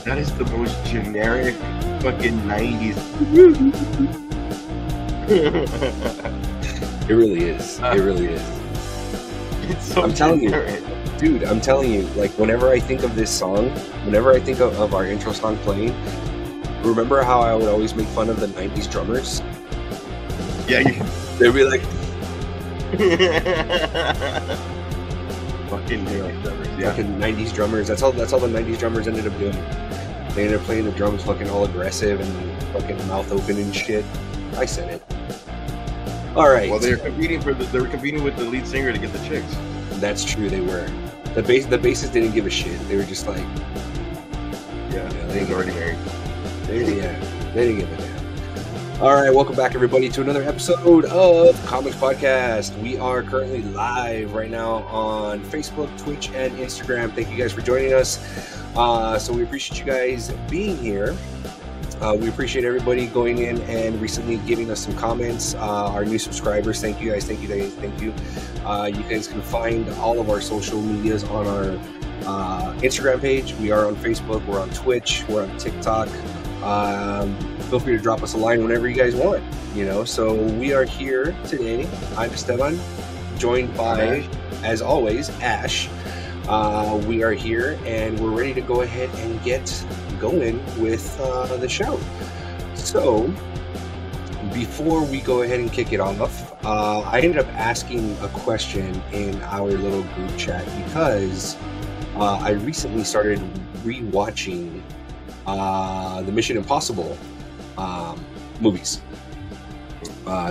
That is the most generic fucking 90s. It really is. It really is. It's so I'm telling generic. you, dude, I'm telling you, like, whenever I think of this song, whenever I think of our intro song playing, remember how I would always make fun of the 90s drummers? Yeah, They'd be like, fucking 90s drummers. Yeah. fucking 90s drummers. That's all the 90s drummers ended up doing. They ended up playing the drums fucking all aggressive and fucking mouth open and shit. I said it. All right. Well, they were competing with the lead singer to get the chicks. That's true. They were. The bassists didn't give a shit. They were just like, Yeah, they was already married. They didn't give a damn. All right, welcome back, everybody, to another episode of Comix Podcast. We are currently live right now on Facebook, Twitch, and Instagram. Thank you guys for joining us. So we appreciate you guys being here. We appreciate everybody going in and recently giving us some comments. Our new subscribers, thank you guys. Thank you. You guys can find all of our social medias on our Instagram page. We are on Facebook. We're on Twitch. We're on TikTok. Feel free to drop us a line whenever you guys want. So we are here today. I'm Esteban, joined by, as always, Ash. We are here and we're ready to go ahead and get going with the show. So before we go ahead and kick it off, I ended up asking a question in our little group chat because I recently started rewatching the Mission Impossible movies.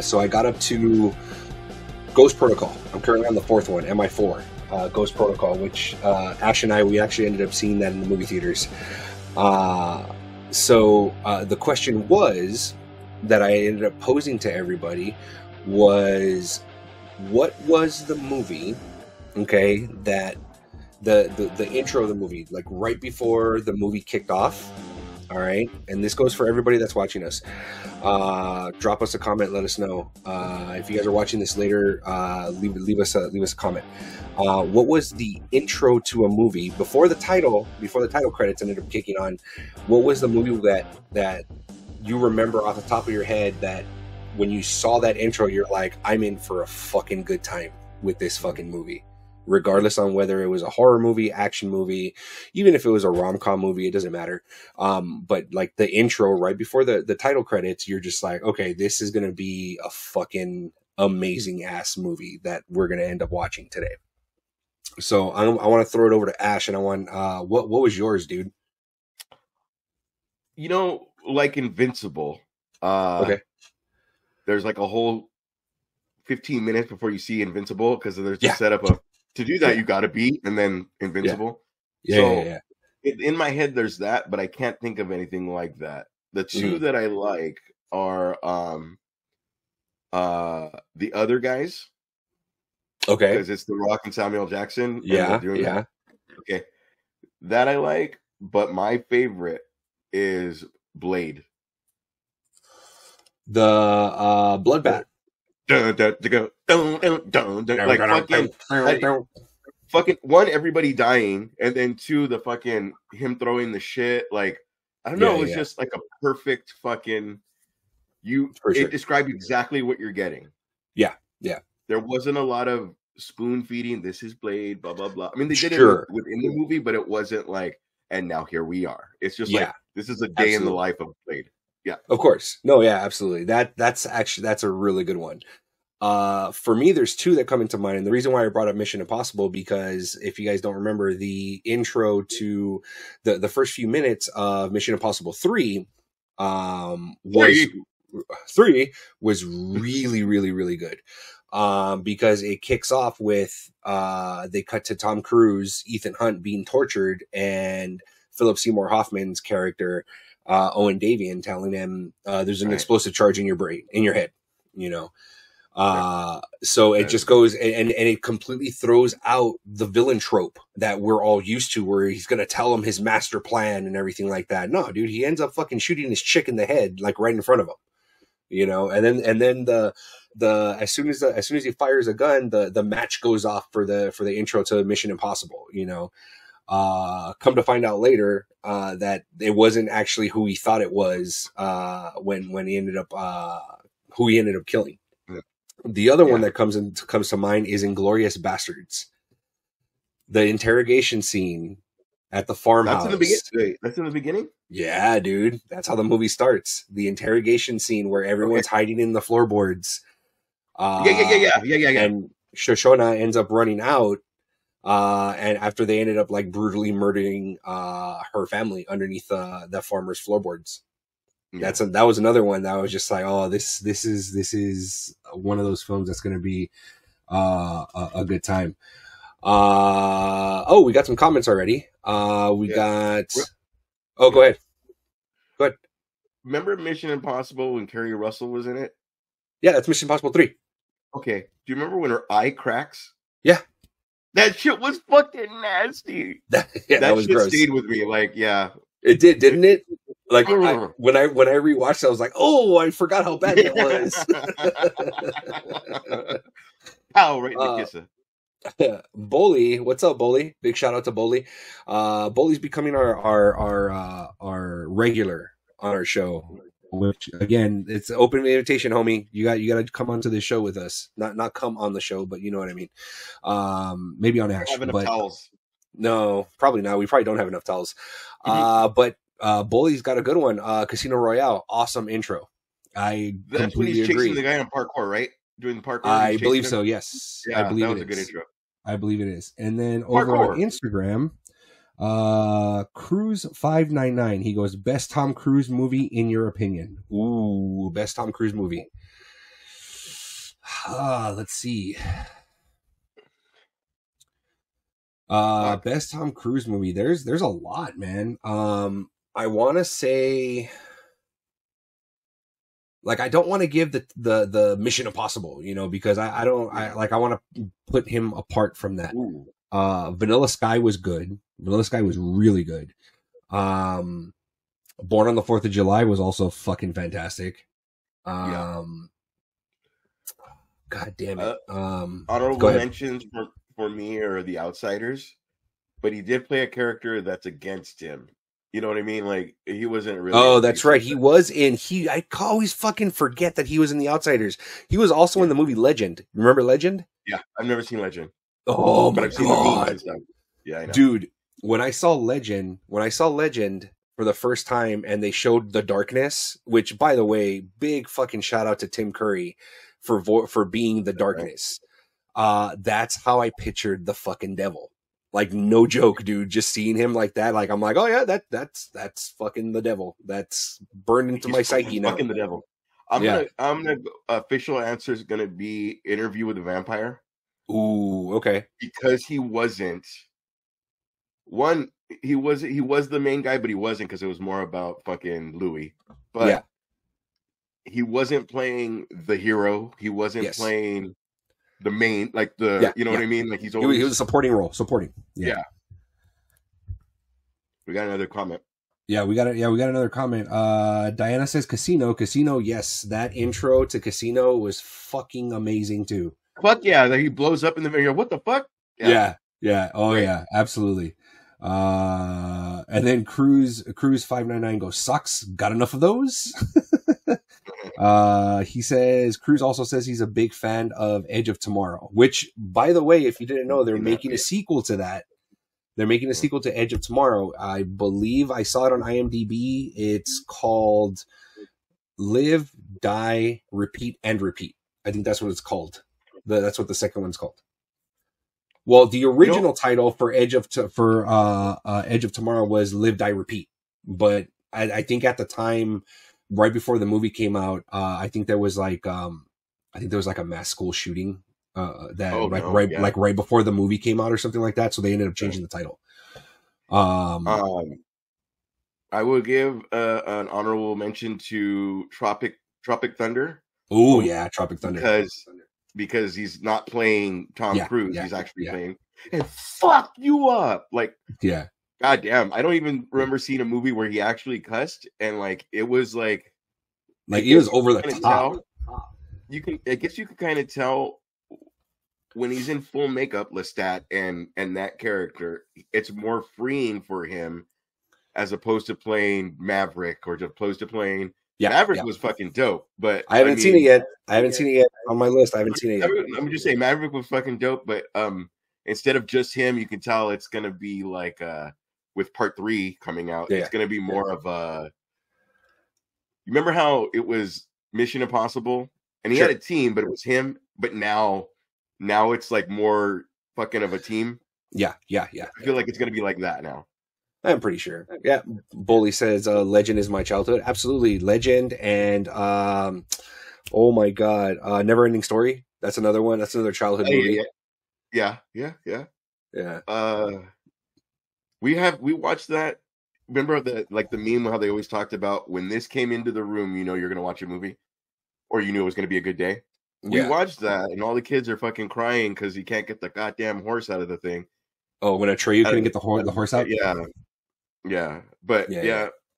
So I got up to Ghost Protocol. I'm currently on the fourth one, MI4. Ghost Protocol, which Ash and we actually ended up seeing that in the movie theaters. So the question was that I ended up posing to everybody was, what was the movie, okay, that the intro of the movie, like right before the movie kicked off, all right, and this goes for everybody that's watching us. Drop us a comment, let us know. If you guys are watching this later, leave us a comment. What was the intro to a movie before the title credits ended up kicking on? What was the movie that you remember off the top of your head that when you saw that intro, you're like, I'm in for a fucking good time with this fucking movie, regardless on whether it was a horror movie, action movie, even if it was a rom-com movie, it doesn't matter. But like the intro right before the title credits, you're just like, okay, this is going to be a fucking amazing ass movie that we're going to end up watching today. So I want to throw it over to Ash, and I want what was yours, dude? Like Invincible. Okay. There's like a whole 15 minutes before you see Invincible because there's the setup of to do that you got to beat and then Invincible. Yeah. In my head there's that, but I can't think of anything like that. The two that I like are the Other Guys. Okay. Because it's The Rock and Samuel Jackson. Yeah. That. Okay. That I like, but my favorite is Blade. The Bloodbath. Like fucking one, everybody dying, and then two, the fucking him throwing the shit. Like, I don't know, it was just like a perfect fucking it described exactly what you're getting. Yeah. There wasn't a lot of spoon feeding. This is Blade, blah blah blah. I mean, they did it within the movie, but it wasn't like, and now here we are. It's just like, this is a day in the life of Blade. Yeah, of course. No, yeah, absolutely. That's a really good one. For me, there's two that come into mind, and the reason why I brought up Mission Impossible, because if you guys don't remember, the intro to the first few minutes of Mission Impossible 3 was really, really, really good. Because it kicks off with they cut to Tom Cruise, Ethan Hunt being tortured, and Philip Seymour Hoffman's character, Owen Davian, telling him there's an explosive charge in your brain, in your head, So it just goes and it completely throws out the villain trope that we're all used to, where he's going to tell him his master plan and everything like that. No, dude, he ends up fucking shooting this chick in the head, like right in front of him, and then the as soon as he fires a gun, the match goes off for the intro to Mission Impossible, Come to find out later that it wasn't actually who he thought it was when he ended up who he ended up killing. Yeah. The other one that comes to mind is Inglourious Bastards. The interrogation scene at the farmhouse. That's in the beginning? Yeah, dude. That's how the movie starts. The interrogation scene where everyone's hiding in the floorboards. Yeah. And Shoshona ends up running out. And after they ended up like brutally murdering her family underneath the farmer's floorboards. Yeah. That was another one that I was just like, oh, this is one of those films that's going to be a good time. We got some comments already. Go ahead. Remember Mission Impossible when Kerry Russell was in it? Yeah, that's Mission Impossible 3. Okay. Do you remember when her eye cracks? Yeah. That shit was fucking nasty. That was shit gross. Stayed with me. Like, yeah. It did, didn't it? Like when I rewatched it, I was like, oh, I forgot how bad that was. Ow, right in the kisser. Boley, what's up, Boley? Big shout out to Boley. Boley's becoming our regular on our show. Which again, it's an open invitation, homie. You got to come onto the show with us. Not come on the show, but you know what I mean. Maybe on Ash. Have enough towels. No, probably not. We probably don't have enough towels. But Boley's got a good one. Casino Royale, awesome intro. That's when he's chasing the guy on parkour, right? Doing the parkour. I believe so. Yes, yeah, I believe that was it a good intro. I believe it is. And then over on Instagram, Cruise599, he goes, best Tom Cruise movie in your opinion? Ooh, best Tom Cruise movie. Let's see. Best Tom Cruise movie. There's a lot, man. I want to say, like, I don't want to give the Mission Impossible, because I want to put him apart from that. Ooh. Vanilla Sky was good. Vanilla Sky was really good. Born on the 4th of July was also fucking fantastic. God damn it. Honorable mentions for me are The Outsiders, but he did play a character that's against him. You know what I mean? Like, he wasn't really. Oh, that's right. He was in. I always fucking forget that he was in The Outsiders. He was also in the movie Legend. Remember Legend? Yeah, I've never seen Legend. Oh my God. Seen the memes and stuff. Yeah, I know. Dude, when I saw Legend for the first time and they showed The Darkness, which, by the way, big fucking shout out to Tim Curry for being The Darkness. That's how I pictured the fucking devil. Like, no joke, dude. Just seeing him like that, like, I'm like, oh yeah, that's fucking the devil. That's burned into my psyche now. Fucking the devil. I'm gonna official answer is gonna be Interview with the Vampire. Ooh, okay. Because he wasn't he was the main guy, but he wasn't, because it was more about fucking Louis. But he wasn't playing the hero. He wasn't playing the main, like you know what I mean? Like, he was a supporting role. Yeah. We got another comment. Yeah, we got another comment. Diana says Casino. Yes, that intro to Casino was fucking amazing too. Fuck yeah, that he blows up in the video. What the fuck? Yeah. Oh yeah, absolutely. And then Cruise 599 goes, sucks. Got enough of those? He says Cruise also says he's a big fan of Edge of Tomorrow, which, by the way, if you didn't know, they're making a sequel to that. They're making a sequel to Edge of Tomorrow. I believe I saw it on IMDb. It's called Live, Die, Repeat, and Repeat. I think that's what it's called. That's what the second one's called. Well, the original title for Edge of Tomorrow was Live, Die, Repeat. But I think at the time, right before the movie came out, I think there was like a mass school shooting right before the movie came out or something like that. So they ended up changing the title. I will give an honorable mention to Tropic Thunder. Oh yeah, Tropic Thunder. Because he's not playing Tom Cruise. He's actually playing and fuck you up. Like, God damn. I don't even remember seeing a movie where he actually cussed, and like it was like it was over the top. I guess you could kind of tell when he's in full makeup, Lestat and that character, it's more freeing for him as opposed to playing Maverick or opposed to playing. Maverick was fucking dope, but I haven't seen it yet. I haven't seen it yet on my list. I haven't seen it yet. I'm just saying Maverick was fucking dope, but instead of just him, you can tell it's gonna be like with part 3 coming out, it's gonna be more of a. You remember how it was Mission Impossible, and he had a team, but it was him. But now it's like more fucking of a team. Yeah. I feel like it's gonna be like that now. I'm pretty sure. Yeah, Bully says Legend is my childhood. Absolutely, Legend, and oh my god, Never Ending Story. That's another one. That's another childhood movie. Yeah. We watched that. Remember the meme how they always talked about when this came into the room, you know you're gonna watch a movie, or you knew it was gonna be a good day. We watched that, and all the kids are fucking crying because he can't get the goddamn horse out of the thing. Oh, when Atreyu couldn't get the horse out. Yeah. But we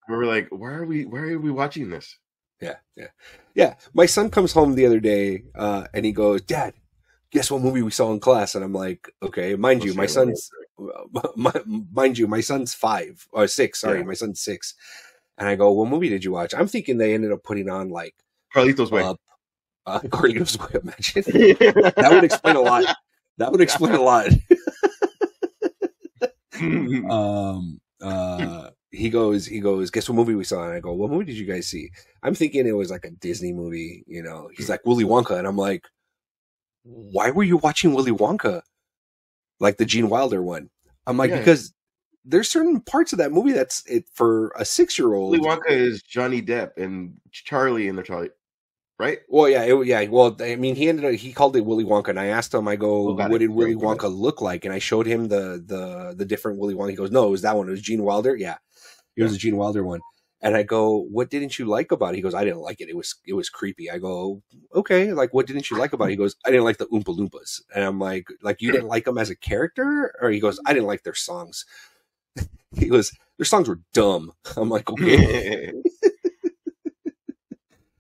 were like, why are we watching this? Yeah. My son comes home the other day, and he goes, "Dad, guess what movie we saw in class?" And I'm like, "Okay." Mind you, my son's 5 or 6. Sorry, my son's 6. And I go, "What movie did you watch?" I'm thinking they ended up putting on like Carlito's Way. Carlito's Way. Imagine that would explain a lot. He goes, "Guess what movie we saw?" And I go, "What movie did you guys see?" I'm thinking it was like a Disney movie, you know. He's like, "Willy Wonka." And I'm like, "Why were you watching Willy Wonka?" Like the Gene Wilder one. I'm like, because there's certain parts of that movie that's it for a 6-year-old. Willy Wonka is Johnny Depp and Charlie and the Charlie, right? Well, well, I mean, he called it Willy Wonka, and I asked him, I go, "What did Willy Wonka look like?" And I showed him the different Willy Wonka. He goes, "No, it was that one. It was Gene Wilder." Yeah, it was a Gene Wilder one. And I go, "What didn't you like about it?" He goes, "I didn't like it. It was creepy." I go, "Okay, like what didn't you like about it?" He goes, "I didn't like the Oompa Loompas." And I'm like you didn't like them as a character? Or he goes, "I didn't like their songs." He goes, "Their songs were dumb." I'm like, "Okay."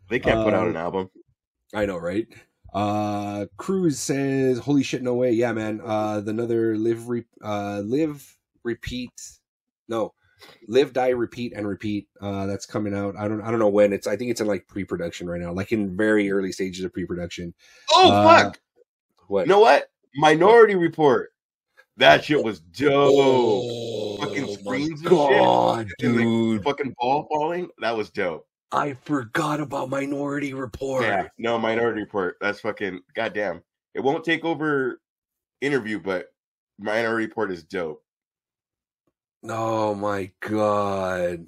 They can't put out an album. I know, right? Cruz says, "Holy shit, no way." Yeah, man. Another Live, Die, Repeat, and Repeat. That's coming out. I don't know when. I think it's in like pre-production right now, like in very early stages of pre-production. Oh fuck! What? You know what? Minority Report. That shit was dope. Fucking screens and shit. Dude. And the fucking ball falling. That was dope. I forgot about Minority Report. Yeah, no, Minority Report. That's fucking goddamn. It won't take over Interview, but Minority Report is dope. Oh my god.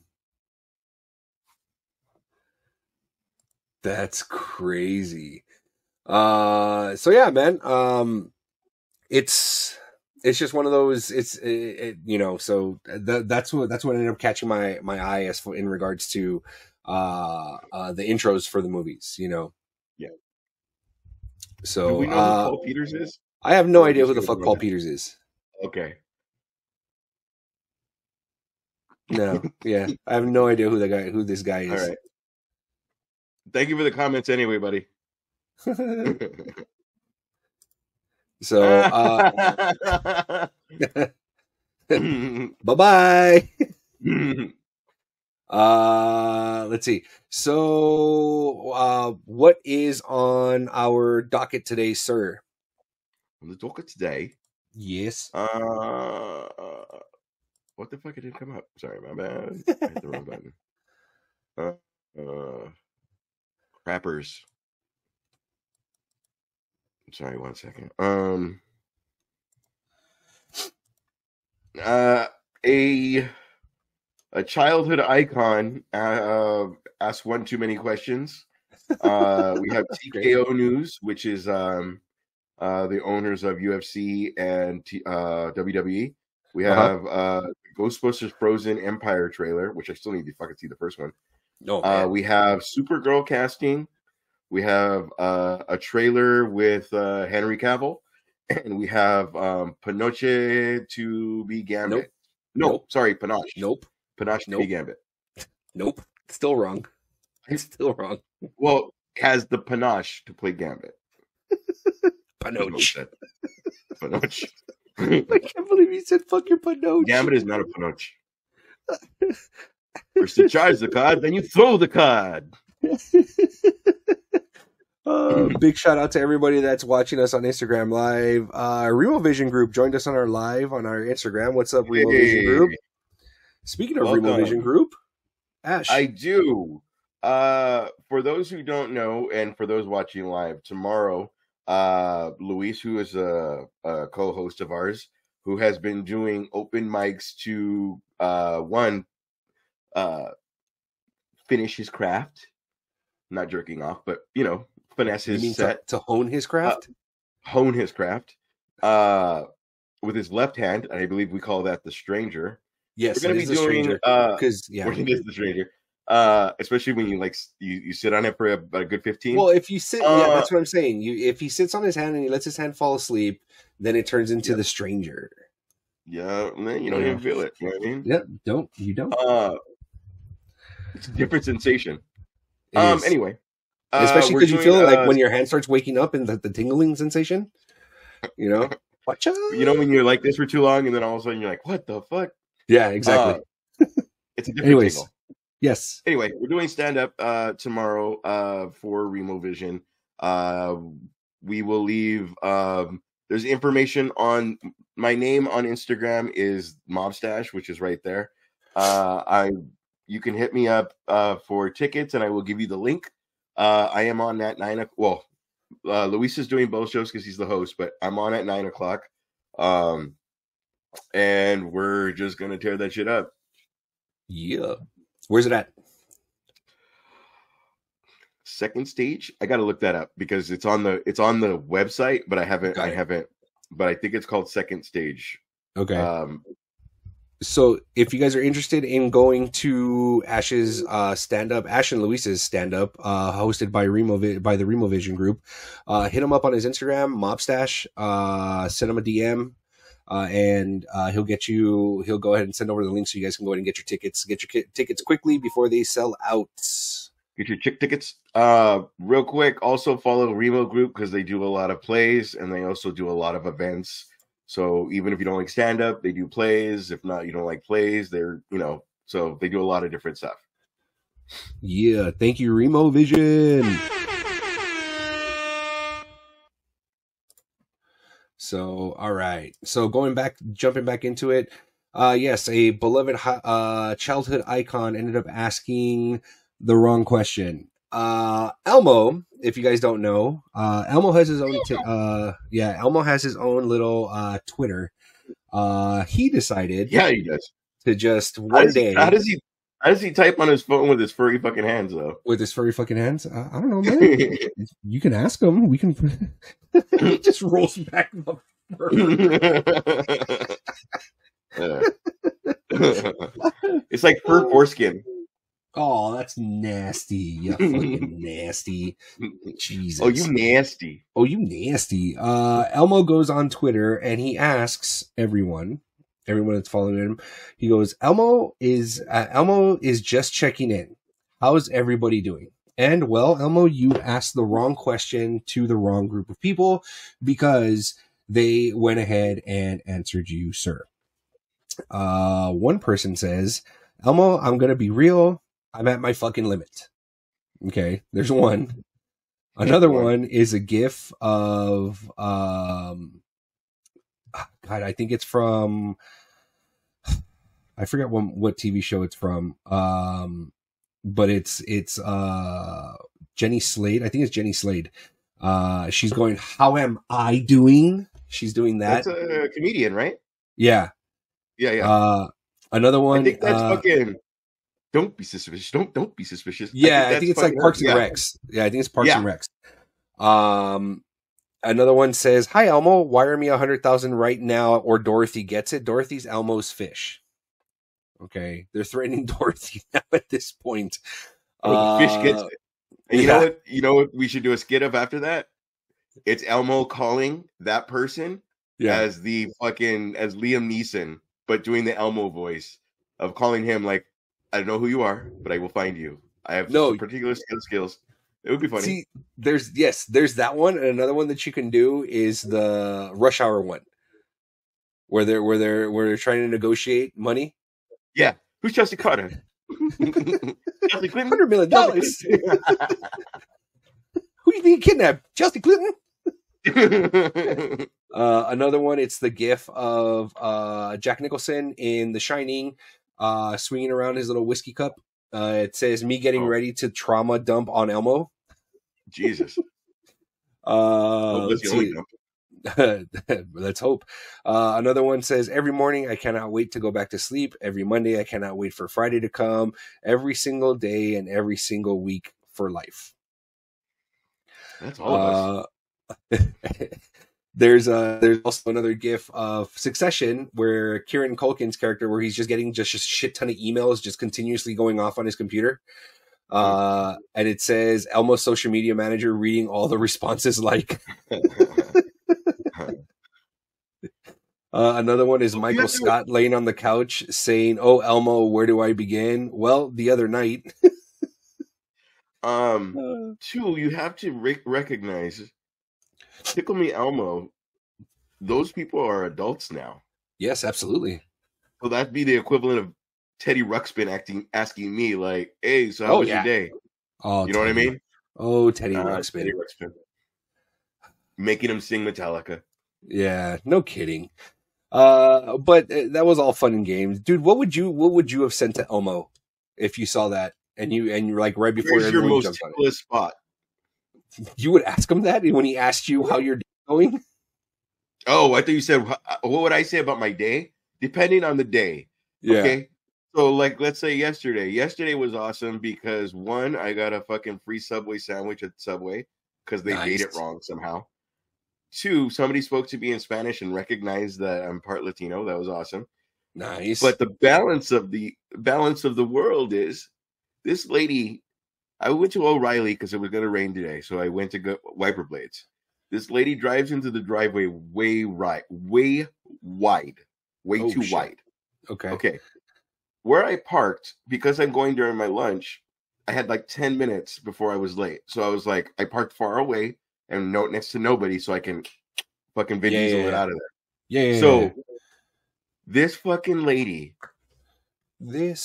That's crazy. So yeah, man. It's just one of those. You know. So that's what ended up catching my eye as for in regards to the intros for the movies. You know. Yeah. So do we know who Paul Peters is? I have no idea who the fuck Paul Peters is. Okay. No, yeah, I have no idea who this guy is. All right. Thank you for the comments, anyway, buddy. So, bye-bye. Let's see. So, what is on our docket today, sir? On the docket today? Yes. What the fuck? It didn't come up. Sorry, my bad. I hit the wrong button. Crappers. Sorry, 1 second. A childhood icon asked one too many questions. We have TKO News, which is the owners of UFC and WWE. We have Ghostbusters Frozen Empire trailer, which I still need to fucking see the first one. We have Supergirl casting. We have a trailer with Henry Cavill, and we have Pinoche to be Gambit. Sorry, Panache. Panache to be Gambit. Nope. Still wrong. It's still wrong. Well, has the panache to play Gambit. Panoch. Panoch. I can't believe you said fuck your panoch. Damn, it is not a panoch. First you charge the card, then you throw the card. Big shout out to everybody that's watching us on Instagram Live. Remo Vision Group joined us on our live on our Instagram. What's up, Remo Vision Group? Speaking of Remo Vision Group, Ash. I do. For those who don't know, and for those watching live, tomorrow, Luis, who is a co-host of ours, who has been doing open mics to finish his craft. Not jerking off, but finesse his set to hone his craft. Hone his craft with his left hand, and I believe we call that the stranger. Yes, we're going to be doing because it is the stranger. Especially when you sit on it for a good 15. Well, if you sit, that's what I'm saying. If he sits on his hand and he lets his hand fall asleep, then it turns into the stranger. Yeah, man, you don't even feel it. You know what I mean? Yeah, you don't. It's a different sensation. Anyway, especially because you feel like when your hand starts waking up and the tingling sensation. Watch out. When you're like this for too long, and then all of a sudden you're like, "What the fuck?" Yeah, exactly. It's a different tingle. Yes. Anyway, we're doing stand-up tomorrow for Remo Vision. We will leave. There's information on my name on Instagram is Mobstash, which is right there. You can hit me up for tickets, and I will give you the link. I am on at 9 o'clock. Well, Luis is doing both shows because he's the host, but I'm on at 9 o'clock. And we're just gonna tear that shit up. Yeah. Where's it at? Second stage. I gotta look that up because it's on the website, but I haven't. But I think it's called Second Stage. Okay. So if you guys are interested in going to Ash's stand-up, Ash and Luis's stand-up, hosted by the Remo Vision Group, hit him up on his Instagram, Mobstash. Send him a DM, and he'll go ahead and send over the link so you guys can go ahead and get your tickets. Get your tickets quickly before they sell out. Get your chick tickets. Real quick, also follow Remo Group because they do a lot of plays and they also do a lot of events. So even if you don't like stand-up, they do plays. If not, you don't like plays, so they do a lot of different stuff. Yeah, thank you, Remo Vision. So, all right. So jumping back into it. Yes, a beloved childhood icon ended up asking the wrong question. Elmo, if you guys don't know, Elmo has his own Elmo has his own little Twitter. He decided he does to just one day. How does he type on his phone with his furry fucking hands though? With his furry fucking hands? I don't know, man. You can ask him. We can he just rolls back the fur. It's like fur foreskin. Oh, that's nasty. You fucking nasty. Jesus. Oh, you nasty. Elmo goes on Twitter and he asks everyone that's following him, he goes, Elmo is just checking in. How's everybody doing? And well, Elmo, you asked the wrong question to the wrong group of people because they went ahead and answered you, sir. One person says, Elmo, I'm going to be real. I'm at my fucking limit. Okay, there's one. Another one is a GIF of God, I think it's from, I forget what TV show it's from. But it's Jenny Slade. I think it's Jenny Slade. She's going, how am I doing? She's doing that. That's a comedian, right? Yeah. Another one. I think that's fucking. Don't be suspicious. Don't be suspicious. Yeah, I think it's like Parks and Recs. Yeah, I think it's Parks and Recs. Another one says, "Hi Elmo, wire me 100,000 right now, or Dorothy gets it." Dorothy's Elmo's fish. Okay, they're threatening Dorothy now at this point. Fish gets it. And you know what we should do a skit of after that? It's Elmo calling that person as Liam Neeson, but doing the Elmo voice of calling him like, I don't know who you are, but I will find you. I have some particular skills. It would be funny. See, there's that one, and another one that you can do is the Rush Hour one, where they're trying to negotiate money. Yeah, who's Chelsea Carter? Chelsea Clinton? $100 million. Who you being kidnapped? Chelsea Clinton. Another one, it's the gif of Jack Nicholson in The Shining, swinging around his little whiskey cup. It says, me getting ready to trauma dump on Elmo. Jesus. Let's hope. Another one says, every morning I cannot wait to go back to sleep. Every Monday I cannot wait for Friday to come. Every single day and every single week for life. That's all of us. There's also another gif of Succession where Kieran Culkin's character, where he's just getting just a shit ton of emails just continuously going off on his computer. And it says Elmo's social media manager reading all the responses like. Another one is Michael Scott laying on the couch saying, oh, Elmo, where do I begin? Well, the other night. Two, you have to recognize Tickle Me Elmo. Those people are adults now. Yes, absolutely. So that'd be the equivalent of Teddy Ruxpin asking me, like, hey, so how was your day? Oh, you know what I mean? Oh, Teddy Ruxpin. Teddy Ruxpin. Making him sing Metallica. Yeah, no kidding. But that was all fun and games. Dude, what would you have sent to Elmo if you saw that and you're like right before Where's your most ticklest spot? You would ask him that when he asked you how your day is going? Oh, I thought you said, what would I say about my day? Depending on the day. Yeah. Okay. So, like, let's say yesterday. Yesterday was awesome because, one, I got a fucking free Subway sandwich at Subway because they made it wrong somehow. Two, somebody spoke to me in Spanish and recognized that I'm part Latino. That was awesome. Nice. But the balance of the world is this lady. I went to O'Reilly because it was going to rain today, so I went to go wiper blades. This lady drives into the driveway way wide, way too wide. Okay. Where I parked, because I'm going during my lunch, I had like 10 minutes before I was late. So I was like, I parked far away and next to nobody so I can fucking Vin Diesel it out of there. Yeah. So this fucking lady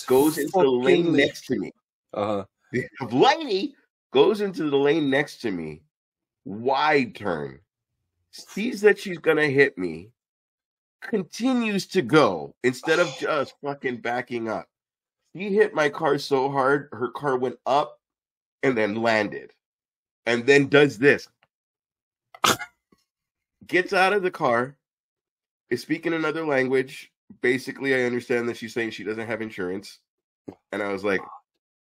goes into the lane next to me. The lady goes into the lane next to me, wide turn, sees that she's going to hit me, continues to go instead of just fucking backing up. She hit my car so hard, her car went up and then landed. And then does this. Gets out of the car, is speaking another language. Basically, I understand that she's saying she doesn't have insurance. And I was like,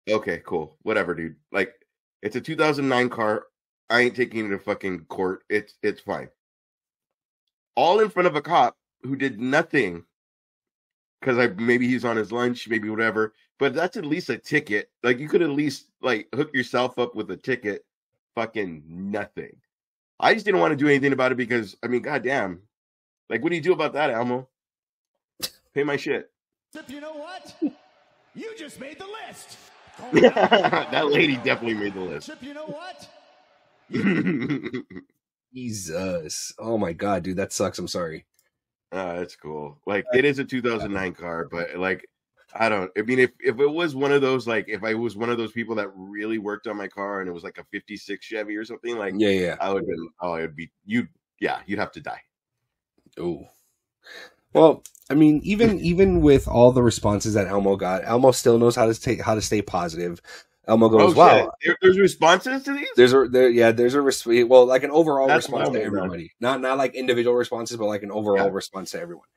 okay, cool. Whatever, dude. Like, it's a 2009 car. I ain't taking it to fucking court. It's fine. All in front of a cop who did nothing because maybe he's on his lunch, maybe whatever. But that's at least a ticket. Like, you could at least, like, hook yourself up with a ticket. Fucking nothing. I just didn't want to do anything about it because, I mean, goddamn. Like, what do you do about that, Elmo? Pay my shit. You know what? You just made the list. That lady definitely made the list. You know what? Jesus. Oh my God, dude, that sucks. I'm sorry. That's cool. Like, it is a 2009 car, but like, I mean, if it was one of those, like, if I was one of those people that really worked on my car and it was like a 56 Chevy or something, like, yeah, I would have been, you'd have to die. Oh. Well, I mean, even with all the responses that Elmo got, Elmo still knows how to stay positive. Elmo goes, "Wow, there's responses to these." There's an overall response to everybody, not like individual responses, but like an overall response to everyone.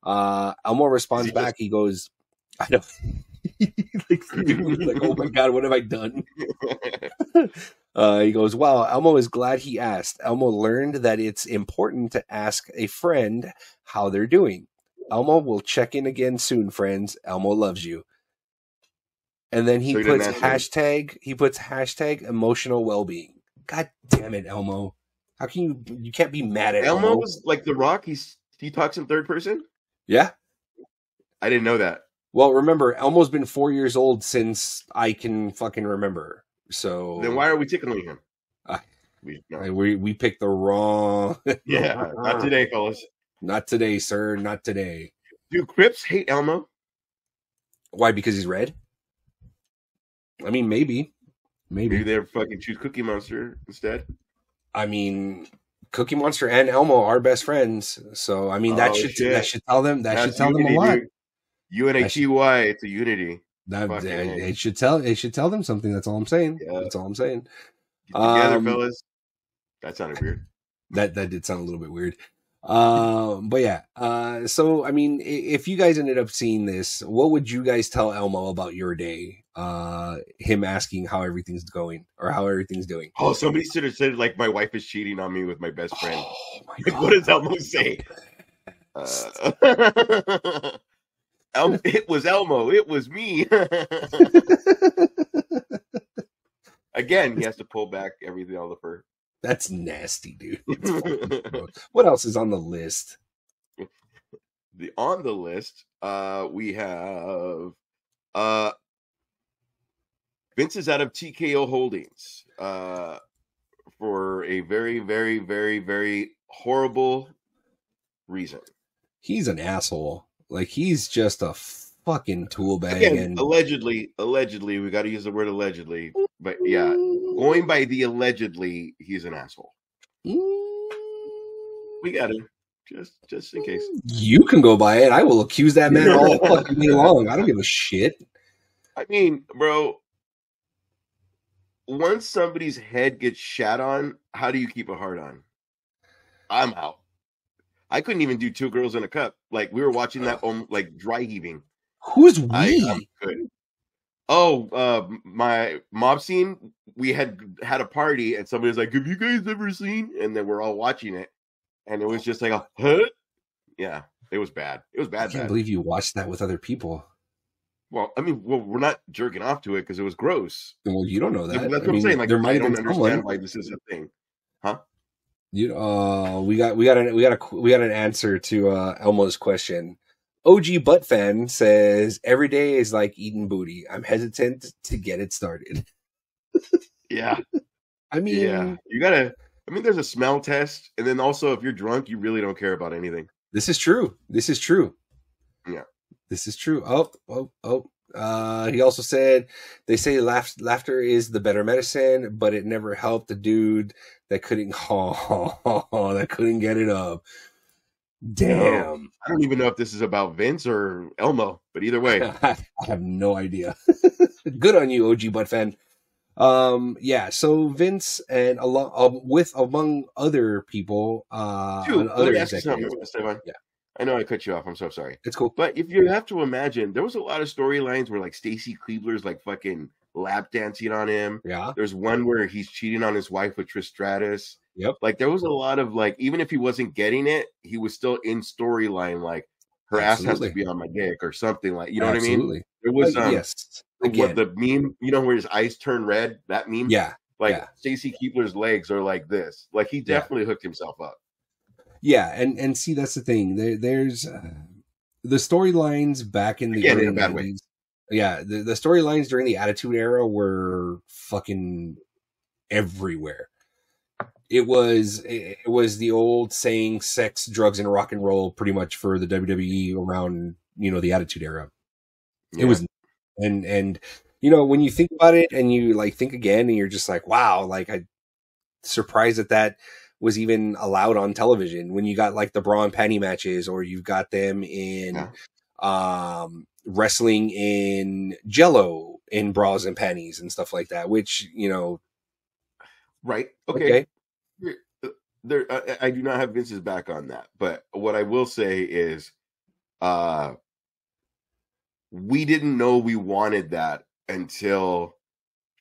Elmo responds back. He goes, "I know." like, oh my God, what have I done? He goes, "Wow, Elmo is glad he asked. Elmo learned that it's important to ask a friend how they're doing. Elmo will check in again soon, friends. Elmo loves you." And then he puts hashtag emotional well-being. God damn it, Elmo. How can you can't be mad at Elmo? Elmo was like The Rock. He talks in third person? Yeah. I didn't know that. Well, remember, Elmo's been 4 years old since I can fucking remember. So then why are we tickling him? We picked the wrong. Yeah, not today, fellas. Not today, sir. Not today. Do Crips hate Elmo? Why? Because he's red? I mean, maybe. Maybe they're fucking choose Cookie Monster instead. I mean, Cookie Monster and Elmo are best friends, so I mean that should tell them a lot. Dude. UNHY, it's a unity. It should tell them something. That's all I'm saying. Yeah. That's all I'm saying. Get together, fellas. That sounded weird. That did sound a little bit weird. But yeah. So I mean, if you guys ended up seeing this, what would you guys tell Elmo about your day? Him asking how everything's going or how everything's doing. Oh, somebody should have said like my wife is cheating on me with my best friend. Oh my God. What does Elmo say? It was Elmo. It was me. Again, he has to pull back everything, all the fur. That's nasty, dude. What else is on the list? On the list, we have Vince is out of TKO Holdings for a very, very, very, very horrible reason. He's an asshole. Like, he's just a fucking tool bag. Again, allegedly, we got to use the word allegedly. But yeah, going by the allegedly, he's an asshole. We got him, just in case. You can go by it. I will accuse that man all fucking day long. I don't give a shit. I mean, bro, once somebody's head gets shat on, how do you keep a heart on? I'm out. I couldn't even do Two Girls in a Cup. Like, we were watching that like dry heaving. Who's we? I'm good. Oh, my mob scene, we had a party and somebody was like, have you guys ever seen? And then we're all watching it. And it was just like, huh? Yeah, it was bad. It was bad. I can't believe you watched that with other people. Well, I mean, we're not jerking off to it because it was gross. Well, you don't know that. That's what I'm saying. Like, I don't understand why this is a thing. Huh? We got an answer to Elmo's question. OG Butt Fan says every day is like eating booty. I'm hesitant to get it started. Yeah. I mean, yeah. You gotta. I mean, there's a smell test, and then also if you're drunk, you really don't care about anything. This is true. Yeah. This is true. He also said they say laughter is the better medicine, but it never helped the dude that couldn't get it up. Damn. I don't even know if this is about Vince or Elmo, but either way. I have no idea. Good on you, OG Butt Fan. Yeah, so Vince and among other people, let me ask you something, Esteban. Yeah. I know I cut you off. I'm so sorry. It's cool. But if you have to imagine, there was a lot of storylines where like Stacy Keibler's like fucking lap dancing on him. Yeah. There's one where he's cheating on his wife with Trish Stratus. Yep. Like there was a lot of like, even if he wasn't getting it, he was still in storyline. Like her ass has to be on my dick or something like, you know what I mean? There was yes. What the meme, you know, where his eyes turn red, that meme? Yeah. Like Stacy Keibler's legs are like this. Like he definitely hooked himself up. Yeah, and see, that's the thing. There's the storylines back in the early 90s. Yeah, the storylines during the Attitude Era were fucking everywhere. It was the old saying, sex, drugs, and rock and roll, pretty much for the WWE around, you know, the Attitude Era. Yeah. It was, and you know, when you think about it and you like think again, and you're just like, wow, like I'm surprised that was even allowed on television. When you got like the bra and panty matches, or you've got them in wrestling in Jello in bras and panties and stuff like that, which, you know. Right. Okay. There, I do not have Vince's back on that, but what I will say is, we didn't know we wanted that until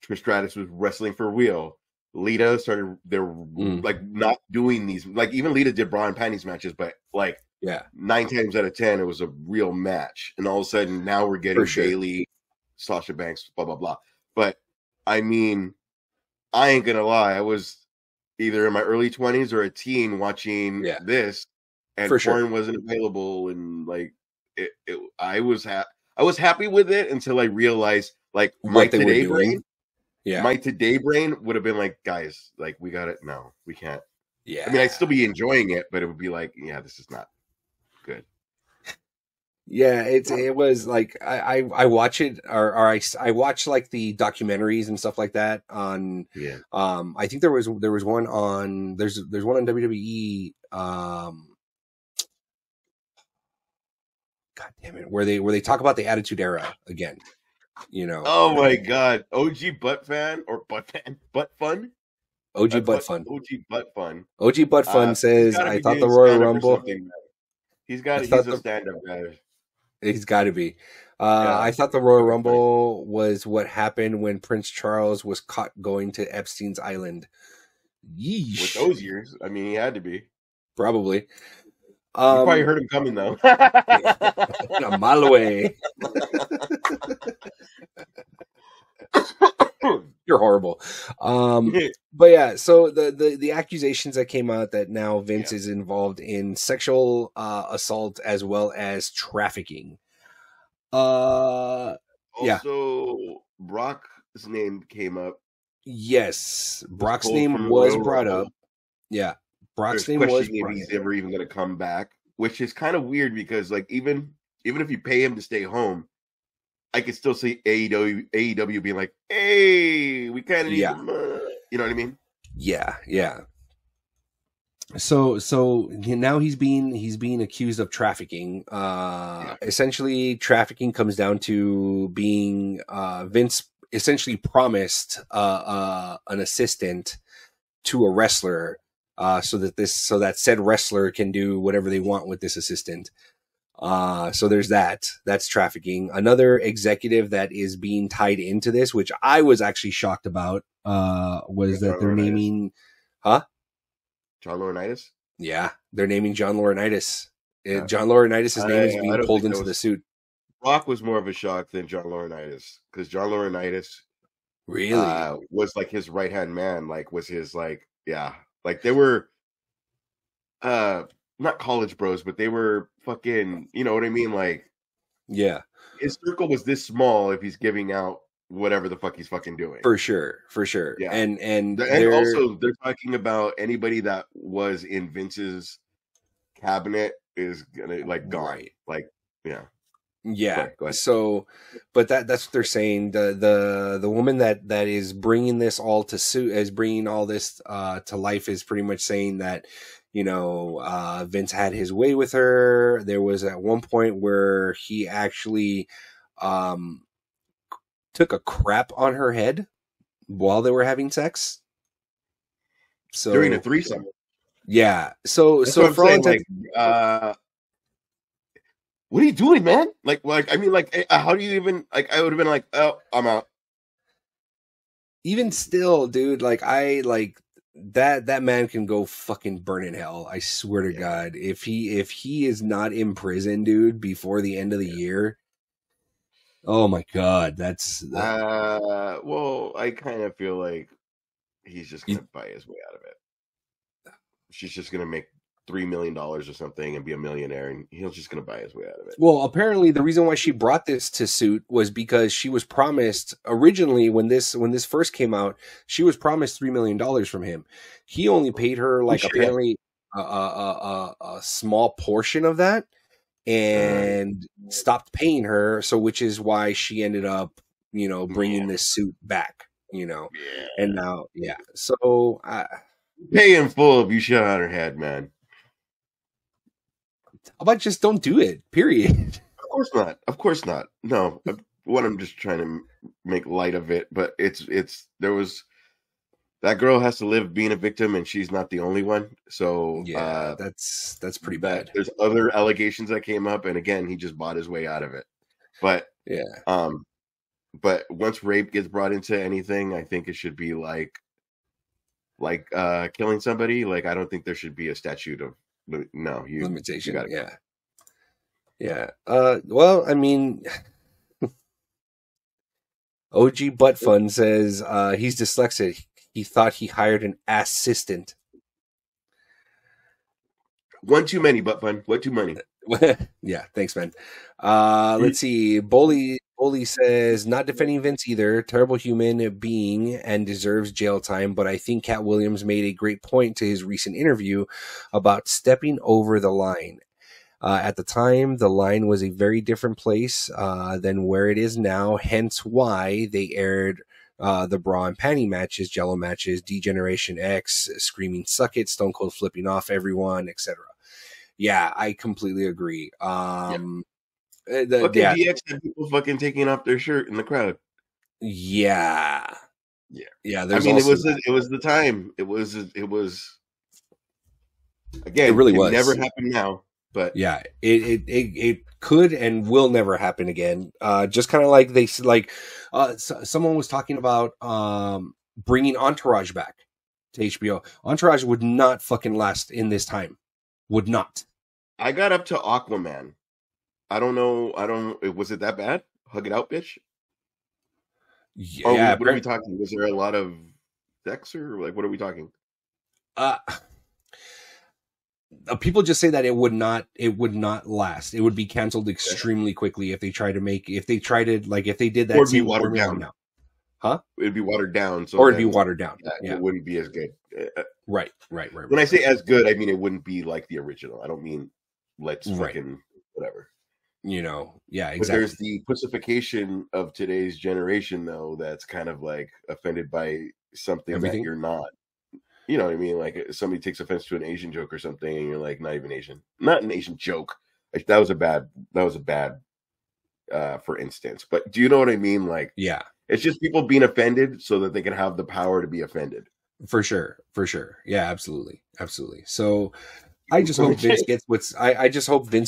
Trish Stratus was wrestling for real. Lita started, they're like not doing these, like even Lita did bra and panties matches, but like 9 times out of 10 it was a real match, and all of a sudden now we're getting Bayley, Sasha Banks, blah blah blah. But I mean, I ain't gonna lie, I was either in my early 20s or a teen watching this, and porn wasn't available, and like I was happy with it until I realized like what they were doing. My today brain would have been like, guys, like we got it. No, we can't. Yeah. I mean, I'd still be enjoying it, but it would be like, yeah, this is not good. Yeah, it was like I watch it or I watch like the documentaries and stuff like that on. Yeah. I think there was one on there's one on WWE. God damn it, where they talk about the Attitude Era again. You know. Oh my God, OG Butt Fan or Butt Fun. OG Butt Fun. OG Butt Fun. OG Butt Fun says, I thought the Royal Rumble. He's a stand-up guy. He's got to be. I thought the Royal Rumble was what happened when Prince Charles was caught going to Epstein's Island. Yeesh. With those years, I mean, he had to be. Probably. You probably heard him coming, though. A mile away. You're horrible. But yeah, so the accusations that came out that now Vince is involved in sexual assault as well as trafficking. Also, Brock's name came up. Yes, Brock's name was brought up. Yeah, Brock's name was brought up. If he's ever even going to come back, which is kind of weird because, like, even if you pay him to stay home, I could still see AEW being like, "Hey, we kind of need him." You know what I mean? Yeah. So now he's being accused of trafficking. Essentially, trafficking comes down to being Vince essentially promised an assistant to a wrestler, so that said wrestler can do whatever they want with this assistant. So there's that's trafficking. Another executive that is being tied into this, which I was actually shocked about, was that they're naming, John Laurinaitis? Yeah, they're naming John Laurinaitis. John Laurinaitis' name is being pulled into the suit. Brock was more of a shock than John Laurinaitis, because John Laurinaitis really was like his right-hand man, like was his like they were not college bros, but they were fucking, you know what I mean? Like, yeah, his circle was this small if he's giving out whatever the fuck he's fucking doing. For sure. Yeah. And also they're talking about anybody that was in Vince's cabinet is gonna like gone. Right. Like, yeah. Yeah. Go ahead. So, but that's what they're saying. The woman that is bringing this all to suit, is bringing all this to life, is pretty much saying that, you know, Vince had his way with her. There was at one point where he actually took a crap on her head while they were having sex. So during a threesome. Yeah. So for all like, what are you doing, man? Like I mean, like, how do you even like? I would have been like, oh, I'm out. Even still, dude, like that man can go fucking burn in hell. I swear to God, if he is not in prison, dude, before the end of the year. Oh my God, that's well, I kind of feel like he's just gonna buy his way out of it. She's just gonna make $3 million or something and be a millionaire, and he's just gonna buy his way out of it. Well, apparently the reason why she brought this to suit was because she was promised originally, when this first came out, she was promised $3 million from him. He only paid her apparently a small portion of that, and stopped paying her. So, which is why she ended up, you know, bringing this suit back, you know, and now, so pay in full if you shut on her head, man. How about just don't do it, period? Of course not. No, I'm just trying to make light of it, but there was, that girl has to live being a victim, and she's not the only one. So that's pretty bad. There's other allegations that came up, and again, he just bought his way out of it. But but once rape gets brought into anything, I think it should be like killing somebody. Like, I don't think there should be a statute of limitation. You gotta yeah. Well, I mean. OG Butt Fun says he's dyslexic. He thought he hired an assistant. One too many, Butt Fun. One too many. Yeah, thanks, man. Let's see. Bully Oli says, not defending Vince either. Terrible human being and deserves jail time. But I think Cat Williams made a great point to his recent interview about stepping over the line. At the time, the line was a very different place than where it is now. Hence why they aired the bra and panty matches, Jello matches, D-Generation X, screaming "suck it," Stone Cold flipping off everyone, etc. Yeah, I completely agree. DX had people fucking taking off their shirt in the crowd. Yeah. I mean, it was the time. It was again. It really was. Never happened now, but yeah, it could and will never happen again. Just kind of like someone was talking about bringing Entourage back to HBO. Entourage would not fucking last in this time. Would not. I got up to Aquaman. I don't know. Was it that bad? Hug it out, bitch. Yeah. What are we talking? Was there a lot of sex or like what are we talking? People just say that it would not last. It would be canceled extremely quickly if they did that. Or be watered down now. Huh? It'd be watered down. Or it'd be watered down. It wouldn't be as good. Right. When I say as good, I mean it wouldn't be like the original. I don't mean let's fucking whatever. Yeah, exactly. But there's the pussification of today's generation, though, that's kind of like offended by something that you're not. You know what I mean? Like somebody takes offense to an Asian joke or something, and you're like, not even Asian. Not an Asian joke. Like, that was a bad, for instance. But do you know what I mean? Like, yeah. It's just people being offended so that they can have the power to be offended. For sure. Yeah, absolutely. So I just hope Vince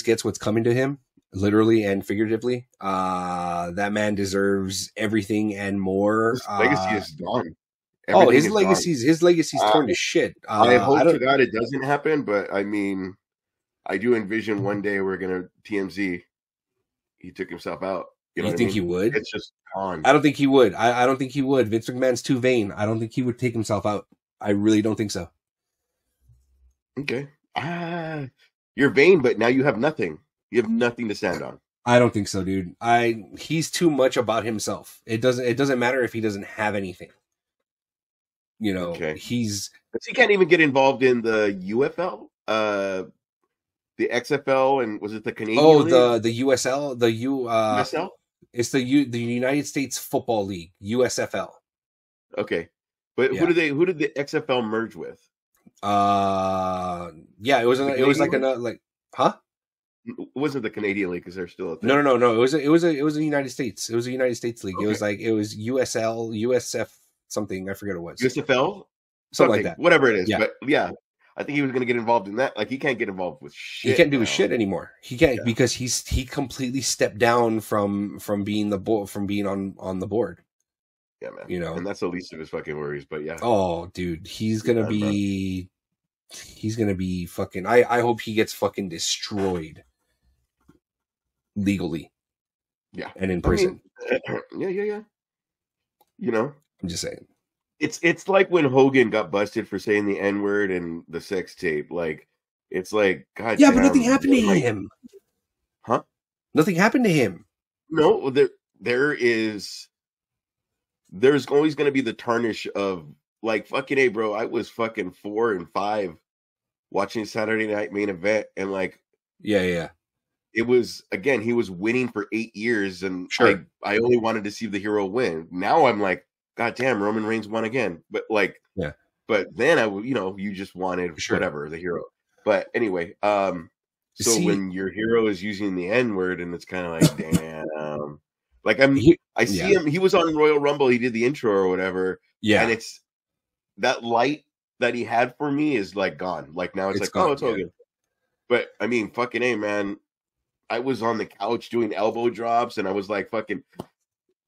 gets what's coming to him, literally and figuratively. That man deserves everything and more. His legacy is gone. His legacy's torn to shit. I hope to God it doesn't happen, but I mean, I do envision one day we're gonna TMZ. He took himself out. You think he would? It's just gone. I don't think he would. I don't think he would. Vince McMahon's too vain. I don't think he would take himself out. I really don't think so. Okay. You're vain, but now you have nothing. You have nothing to stand on. I don't think so, dude. He's too much about himself. It doesn't matter if he doesn't have anything. He can't even get involved in the UFL, the XFL, and was it the Canadian League? the USL, USL? It's the United States Football League, USFL. Okay, but who did the XFL merge with? It wasn't the Canadian League because they're still a thing. No. It was a United States. It was a United States league. Okay. It was USL, USF something. I forget what it was. USFL, something like that. Whatever it is. Yeah. But yeah, I think he was going to get involved in that. Like, he can't get involved with shit. He can't do his shit anymore. He can't because he completely stepped down from being on the board. Yeah, man. And that's the least of his fucking worries. But yeah. Oh, dude, he's gonna be fucking. I hope he gets fucking destroyed legally. Yeah, and in prison. Yeah. I'm just saying. It's like when Hogan got busted for saying the N-word and the sex tape. Like, it's like, God. Yeah, but nothing happened to him. Huh? Nothing happened to him. No, there's always going to be the tarnish of like, fucking, hey, bro, I was fucking 4 and 5 watching Saturday Night Main Event, and like, yeah. It was, again, he was winning for 8 years, and sure. I only wanted to see the hero win. Now I'm like, God damn, Roman Reigns won again. But like, yeah. But then you just wanted whatever, the hero. But anyway, when your hero is using the N-word, and it's kind of like, damn. Like, I see him. He was on Royal Rumble. He did the intro or whatever. Yeah, and it's that light that he had for me is like gone. Like, now it's like, gone, it's Hogan. But I mean, fucking A, man. I was on the couch doing elbow drops, and I was like, fucking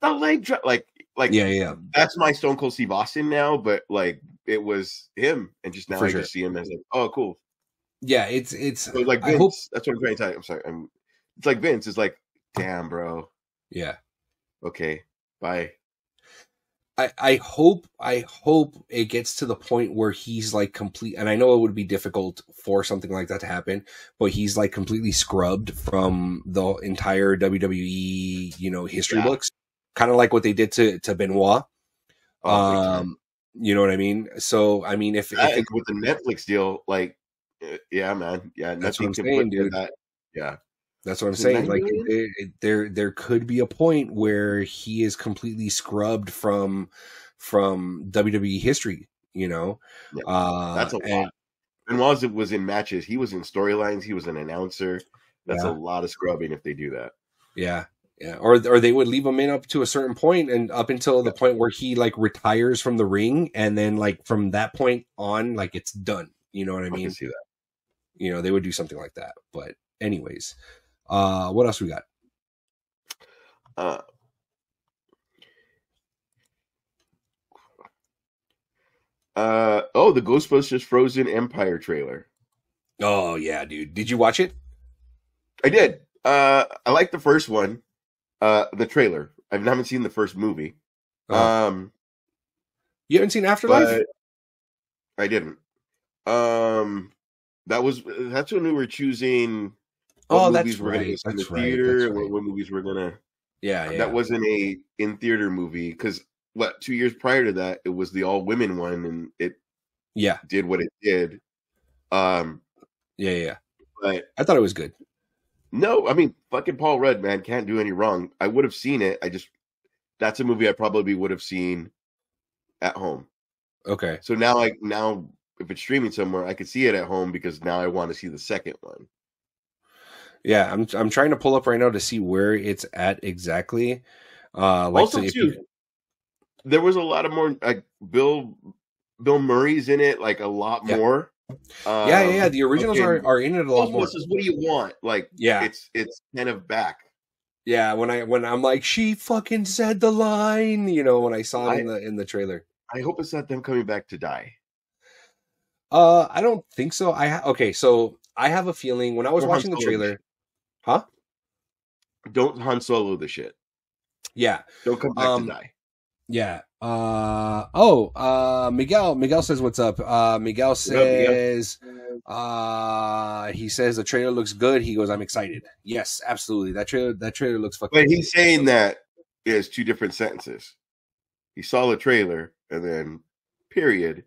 the leg drop, like yeah. That's my Stone Cold Steve Austin now, but like, it was him, and just now just see him as like, oh, cool. Yeah, it's so like Vince. That's what I'm trying to tell you. I'm sorry. It's like Vince is like, damn, bro. Yeah. Okay. Bye. I hope it gets to the point where he's like complete, and I know it would be difficult for something like that to happen, but he's like completely scrubbed from the entire WWE, history books, kind of like what they did to Benoit. You know what I mean? So I mean, if with the Netflix deal, like, yeah, man, yeah, that's what I'm can saying, put dude. that. Yeah, that's what I'm saying. Like, there could be a point where he is completely scrubbed from WWE history. That's a lot. And was in matches. He was in storylines. He was an announcer. That's a lot of scrubbing if they do that. Yeah. Yeah, or they would leave him in up to a certain point, and up until the point where he like retires from the ring, and then like from that point on, like it's done. You know what I mean? I can see that. They would do something like that. But anyways, what else we got? The Ghostbusters Frozen Empire trailer. Oh yeah, dude. Did you watch it? I did. I like the first one. The trailer. I haven't seen the first movie. You haven't seen Afterlife? I didn't. That's when we were choosing what movies we're going to see in the theater, what movies we're gonna. Yeah. That wasn't a in theater movie because 2 years prior to that it was the all women one, and it did what it did. Yeah. But I thought it was good. No, I mean, fucking Paul Rudd, man, can't do any wrong. I would have seen it. That's a movie I probably would have seen at home. Okay. So now if it's streaming somewhere, I could see it at home because now I want to see the second one. Yeah, I'm trying to pull up right now to see where it's at exactly. Also, there was a lot of more like Bill Murray's in it, like a lot more. Yeah. The originals are in it a lot more. What do you want? Like, it's kind of back. Yeah, when I'm like, she fucking said the line, when I saw it in the trailer. I hope it's not them coming back to die. I don't think so. So I have a feeling when I was watching the trailer, huh? Don't Han Solo the shit. Yeah. Don't come back to die. Yeah. Miguel says what's up. Miguel says he says the trailer looks good. He goes, I'm excited. Yes, absolutely. That trailer looks fucking But he's saying that is two different sentences. He saw the trailer and then period.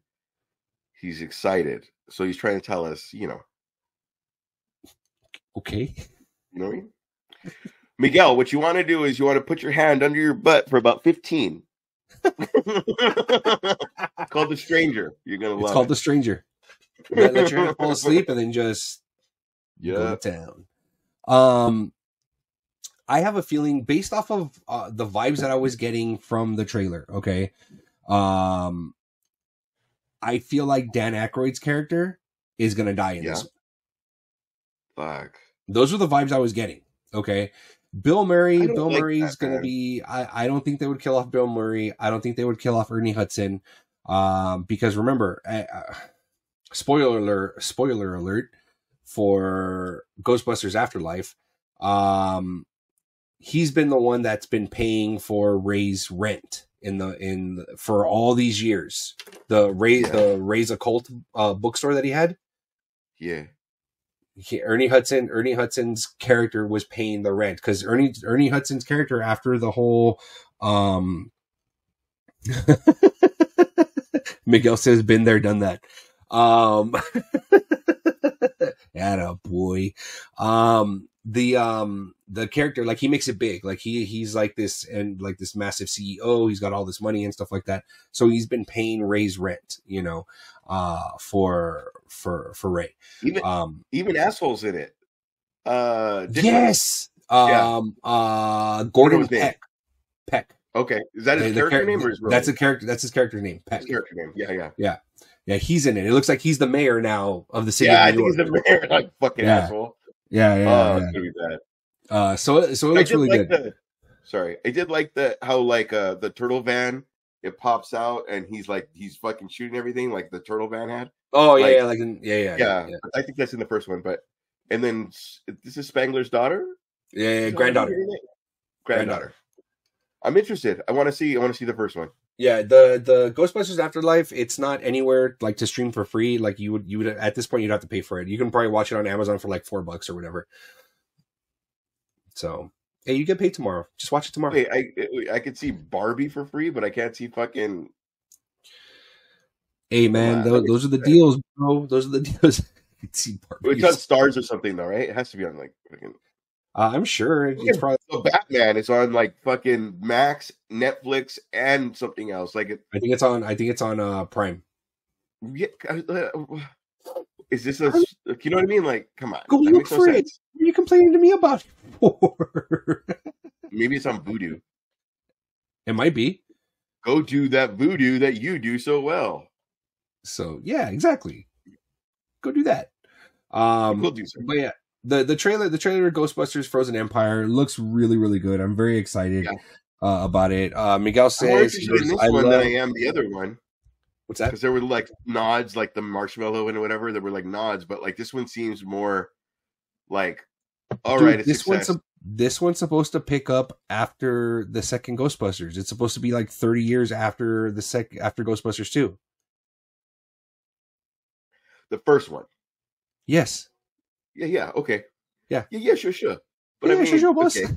He's excited. So he's trying to tell us, Okay. You know what I mean? Miguel, what you want to do is you want to put your hand under your butt for about 15. It's called The Stranger. You're gonna love it. It's called The Stranger. Let your hand fall asleep and then just go to town. I have a feeling based off of the vibes that I was getting from the trailer. Okay, I feel like Dan Aykroyd's character is gonna die in this one. Fuck. Those are the vibes I was getting. Okay. Bill Murray's going to be, I don't think they would kill off Bill Murray. I don't think they would kill off Ernie Hudson. Because remember, spoiler alert for Ghostbusters Afterlife. He's been the one that's been paying for Ray's rent for all these years. The Ray's Occult bookstore that he had. Yeah. Ernie Hudson's character was paying the rent because Ernie Hudson's character after the whole Miguel says been there, done that. Atta boy. The character, like, he makes it big. Like he's like this and like this massive CEO. He's got all this money and stuff like that. So he's been paying Ray's rent, for Ray. Even assholes in it. Yes. Gordon Peck. Okay. Is that his character name or his role? That's his character name. Peck. His character name. Yeah. He's in it. It looks like he's the mayor now of the city. Yeah, of New I think York. he's the mayor. Like, fucking asshole. Yeah. It's gonna be bad. So it looks really good. I did like how the turtle van, it pops out and he's fucking shooting everything like the turtle van had. Oh yeah. I think that's in the first one, and then this is Spangler's daughter. Yeah, granddaughter. I'm interested. I want to see the first one. Yeah, the Ghostbusters Afterlife, it's not anywhere like to stream for free. Like you would at this point you'd have to pay for it. You can probably watch it on Amazon for like $4 or whatever. So hey, you get paid tomorrow. Just watch it tomorrow. Wait, I could see Barbie for free, but I can't see fucking. Hey man, those are the deals, bro. Those are the deals. See Barbie. It's on Stars or something though, right? It has to be on like fucking. I'm sure it's probably Batman. It's on like fucking Max, Netflix, and something else. Like I think it's on Prime. Yeah, is this a? You know what I mean? Like, come on, go look for it. What are you complaining to me about? Maybe it's on Voodoo. It might be. Go do that voodoo that you do so well. So yeah, exactly. Go do that. We'll do so. But yeah. The trailer of Ghostbusters Frozen Empire looks really, really good. I'm very excited about it. Miguel says I'm more interested in this one than I am the other one. What's that? Because there were like nods, like the marshmallow and whatever. There were like nods, but like this one seems more like all right. It's this one's supposed to pick up after the second Ghostbusters. It's supposed to be like 30 years after after Ghostbusters 2. The first one. Yes. Yeah, okay. Yeah, sure. But yeah, I mean, sure, boss. Okay.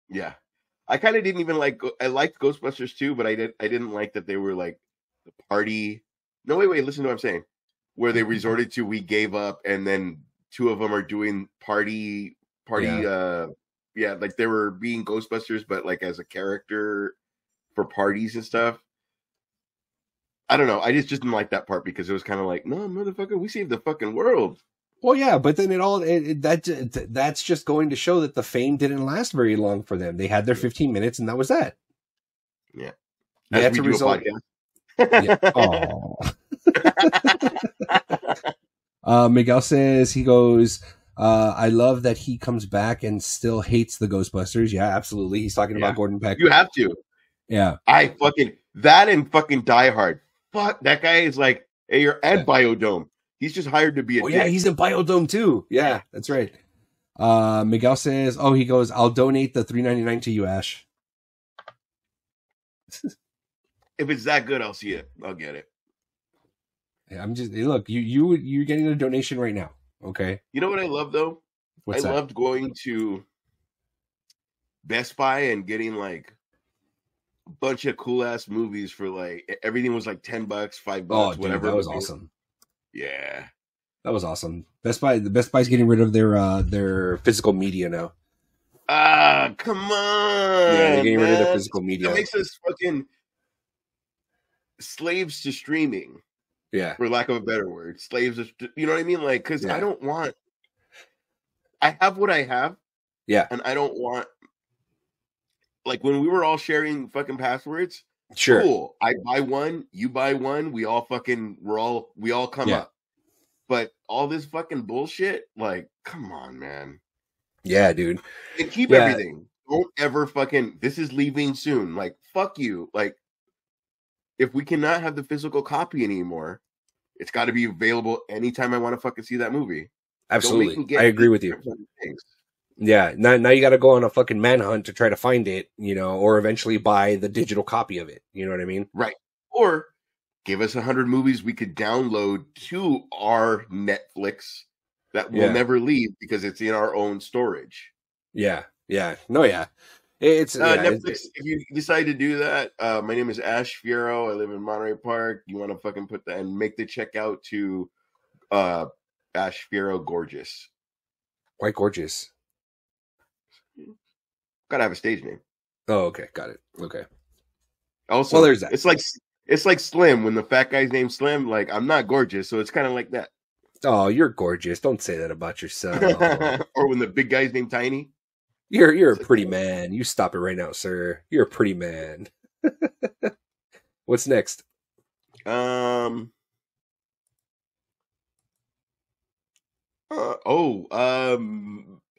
Yeah. I kind of didn't even like. I liked Ghostbusters 2, but I didn't like that they were like the party. No, wait. Listen to what I'm saying. Where they resorted to, we gave up, and then two of them are doing party. Yeah, like they were being Ghostbusters, but like as a character for parties and stuff. I don't know. I just didn't like that part because it was kind of like, no, motherfucker, we saved the fucking world. Well, yeah, but then that's just going to show that the fame didn't last very long for them. They had their 15 minutes, and that was that. Yeah, that's a result. Yeah. Miguel says he goes. I love that he comes back and still hates the Ghostbusters. Yeah, absolutely. He's talking about Gordon Peck. You have to. Yeah, I fucking that and fucking Die Hard. Fuck, that guy is like, hey, you're at Biodome. He's just hired to be a dick. Yeah, he's in Biodome too. Yeah, that's right. Miguel says, he goes, I'll donate the $3.99 to you, Ash. If it's that good, I'll see it. I'll get it. Yeah, I'm just look, you're getting a donation right now. Okay. You know what I love though? I loved going to Best Buy and getting like a bunch of cool ass movies for like everything was like $10, $5, whatever. Dude, that was awesome. Yeah, that was awesome. Best Buy's getting rid of their physical media now. Come on! Yeah, they're getting rid of their physical media. That makes us fucking slaves to streaming. Yeah, for lack of a better word, slaves. You know what I mean? Like, because I don't want. I have what I have. Yeah, and I don't want. Like when we were all sharing fucking passwords. Sure. Cool. I buy one, you buy one, we all come up. But all this fucking bullshit, like, come on, man. Yeah, dude. And keep everything. Don't ever fucking this is leaving soon. Like, fuck you. Like, if we cannot have the physical copy anymore, it's gotta be available anytime I want to fucking see that movie. Absolutely. I agree with you. Things. Yeah, now you got to go on a fucking manhunt to try to find it, or eventually buy the digital copy of it. You know what I mean? Right. Or give us 100 movies we could download to our Netflix that will never leave because it's in our own storage. Yeah. No, yeah. It's Netflix. If you decide to do that, my name is Ash Fiero. I live in Monterey Park. You want to fucking put that and make the checkout to Ash Fiero Gorgeous. Why Gorgeous? Gotta have a stage name. Oh, okay, got it. Okay. Also, well, there's that. It's like Slim. When the fat guy's named Slim, like I'm not gorgeous, so it's kind of like that. Oh, you're gorgeous. Don't say that about yourself. Or when the big guy's named Tiny. You're a pretty man. You stop it right now, sir. You're a pretty man. What's next?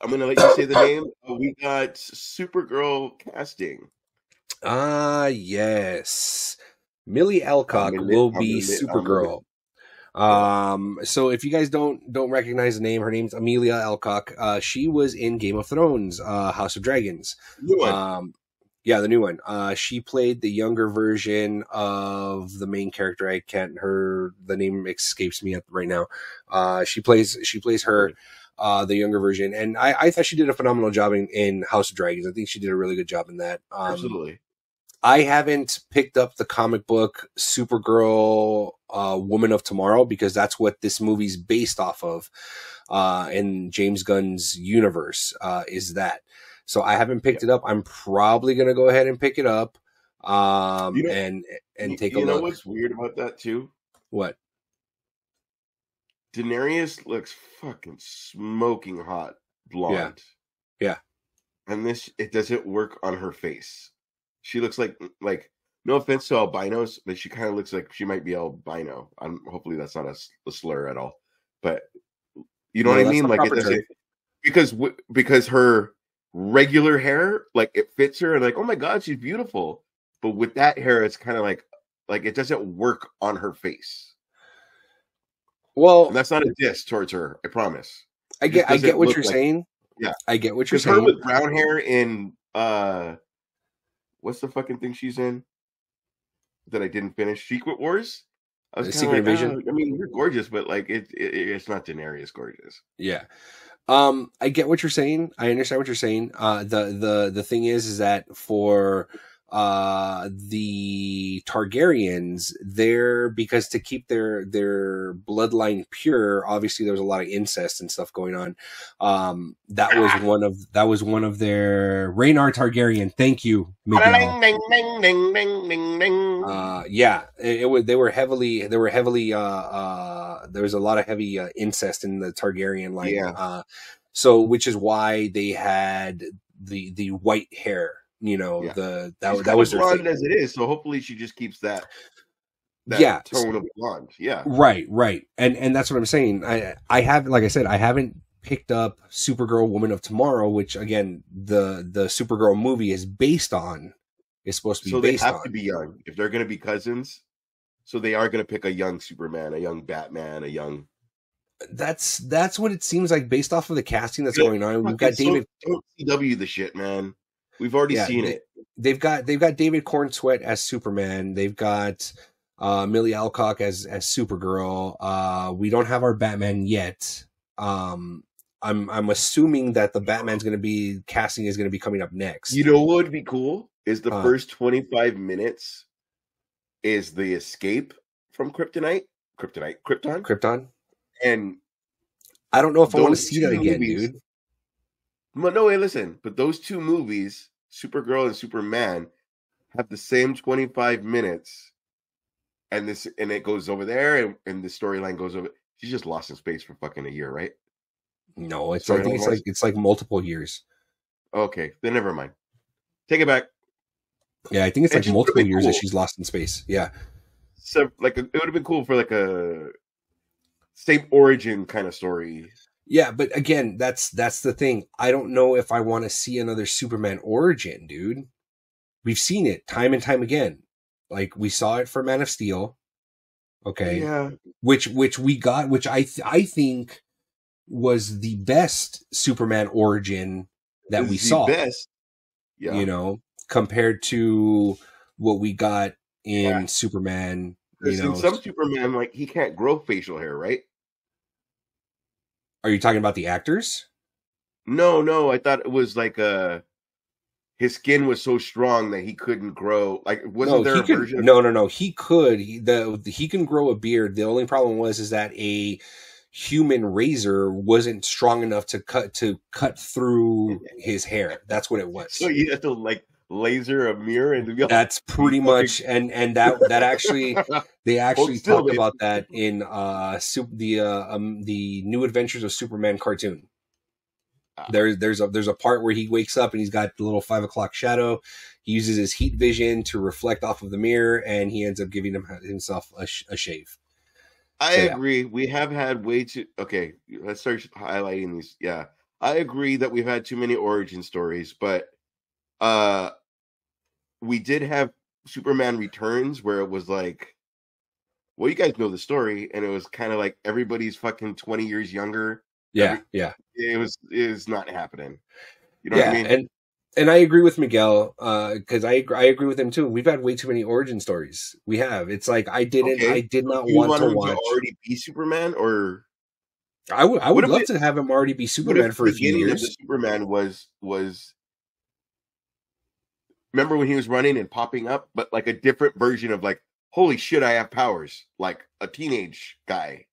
I'm gonna let you say the name. We got Supergirl casting. Yes. Millie Alcock will be Supergirl. So if you guys don't recognize the name, her name's Amelia Alcock. She was in Game of Thrones, House of Dragons. Yeah, the new one. She played the younger version of the main character. The name escapes me right now. She plays her, the younger version. And I thought she did a phenomenal job in House of Dragons. I think she did a really good job in that. Absolutely. I haven't picked up the comic book Supergirl, Woman of Tomorrow, because that's what this movie's based off of, in James Gunn's universe, is that. So I haven't picked it up. I'm probably going to go ahead and pick it up, and take a look. You know what's weird about that too? What? Daenerys looks fucking smoking hot blonde. Yeah. And it doesn't work on her face. She looks like no offense to albinos, but she kind of looks like she might be albino. Hopefully that's not a slur at all. But you know what I mean? Like it doesn't, because her regular hair, like it fits her, and like, oh my god, she's beautiful. But with that hair, it's kind of like it doesn't work on her face. Well, and that's not a diss towards her, I promise. I get what you're saying. Yeah, I get what you're saying. Her with brown hair in what's the fucking thing she's in that I didn't finish? Secret Wars. I was Secret Invasion. I mean, you're gorgeous, but like it's not Daenerys gorgeous. Yeah. I get what you're saying. I understand what you're saying. The thing is that for the Targaryens, because to keep their bloodline pure, obviously there was a lot of incest and stuff going on. That was one of their Rhaenyra Targaryen. Thank you, Miguel. Yeah, they were heavily there was a lot of heavy incest in the Targaryen line. Yeah. So which is why they had the white hair. You know, that was their blonde thing. As it is. So hopefully she just keeps that tone of blonde. Yeah. Right. And that's what I'm saying. I have, like I said, I haven't picked up Supergirl Woman of Tomorrow, which again, the Supergirl movie is based on. Is supposed to be based on. So they have to be young if they're going to be cousins. So they are going to pick a young Superman, a young Batman, a young. That's what it seems like based off of the casting that's going on. We've got David. CW the shit, man. We've already seen it. They've got David Cornsweet as Superman. They've got Millie Alcock as Supergirl. We don't have our Batman yet. I'm assuming that the Batman's going to be casting is going to be coming up next. You know what would be cool is the first 25 minutes is the escape from Krypton. And I don't know if I want to see that again, dude. But no, way, listen. But those two movies, Supergirl and Superman, have the same 25 minutes, and it goes over there, and the storyline goes over. She's just lost in space for fucking a year, right? No, I think it's like multiple years. Okay, then never mind. Take it back. Yeah, I think it's like multiple years that she's lost in space. Yeah. So, like, it would have been cool for like a same origin kind of story. Yeah, but again, that's the thing. I don't know if I want to see another Superman origin, dude. We've seen it time and time again. Like we saw it for Man of Steel. Okay. Yeah. Which we got, which I think was the best Superman origin that we saw. Best. Yeah. You know, compared to what we got in Superman. In some Superman, like he can't grow facial hair, right? Are you talking about the actors? No. I thought it was like his skin was so strong that he couldn't grow. Like, wasn't there a version? No. He could. He can grow a beard. The only problem was that a human razor wasn't strong enough to cut through his hair. That's what it was. So you have to like laser a mirror and that's pretty much and that actually they actually talked about that in the New Adventures of Superman cartoon. There's a part where he wakes up and he's got the little 5 o'clock shadow. He uses his heat vision to reflect off of the mirror, and he ends up giving himself a shave. I agree. We have had way too. Okay, let's start highlighting these. Yeah, I agree that we've had too many origin stories, but we did have Superman Returns where it was like, well, you guys know the story, and it was kind of like everybody's fucking 20 years younger. Yeah. It was not happening. You know what I mean? And I agree with Miguel because I agree with him too. We've had way too many origin stories. We have. It's like I did not want to watch. To already be Superman, or I would love to have him already be Superman for a few years. Of the Superman was remember when he was running and popping up, but like a different version of like, holy shit, I have powers, like a teenage guy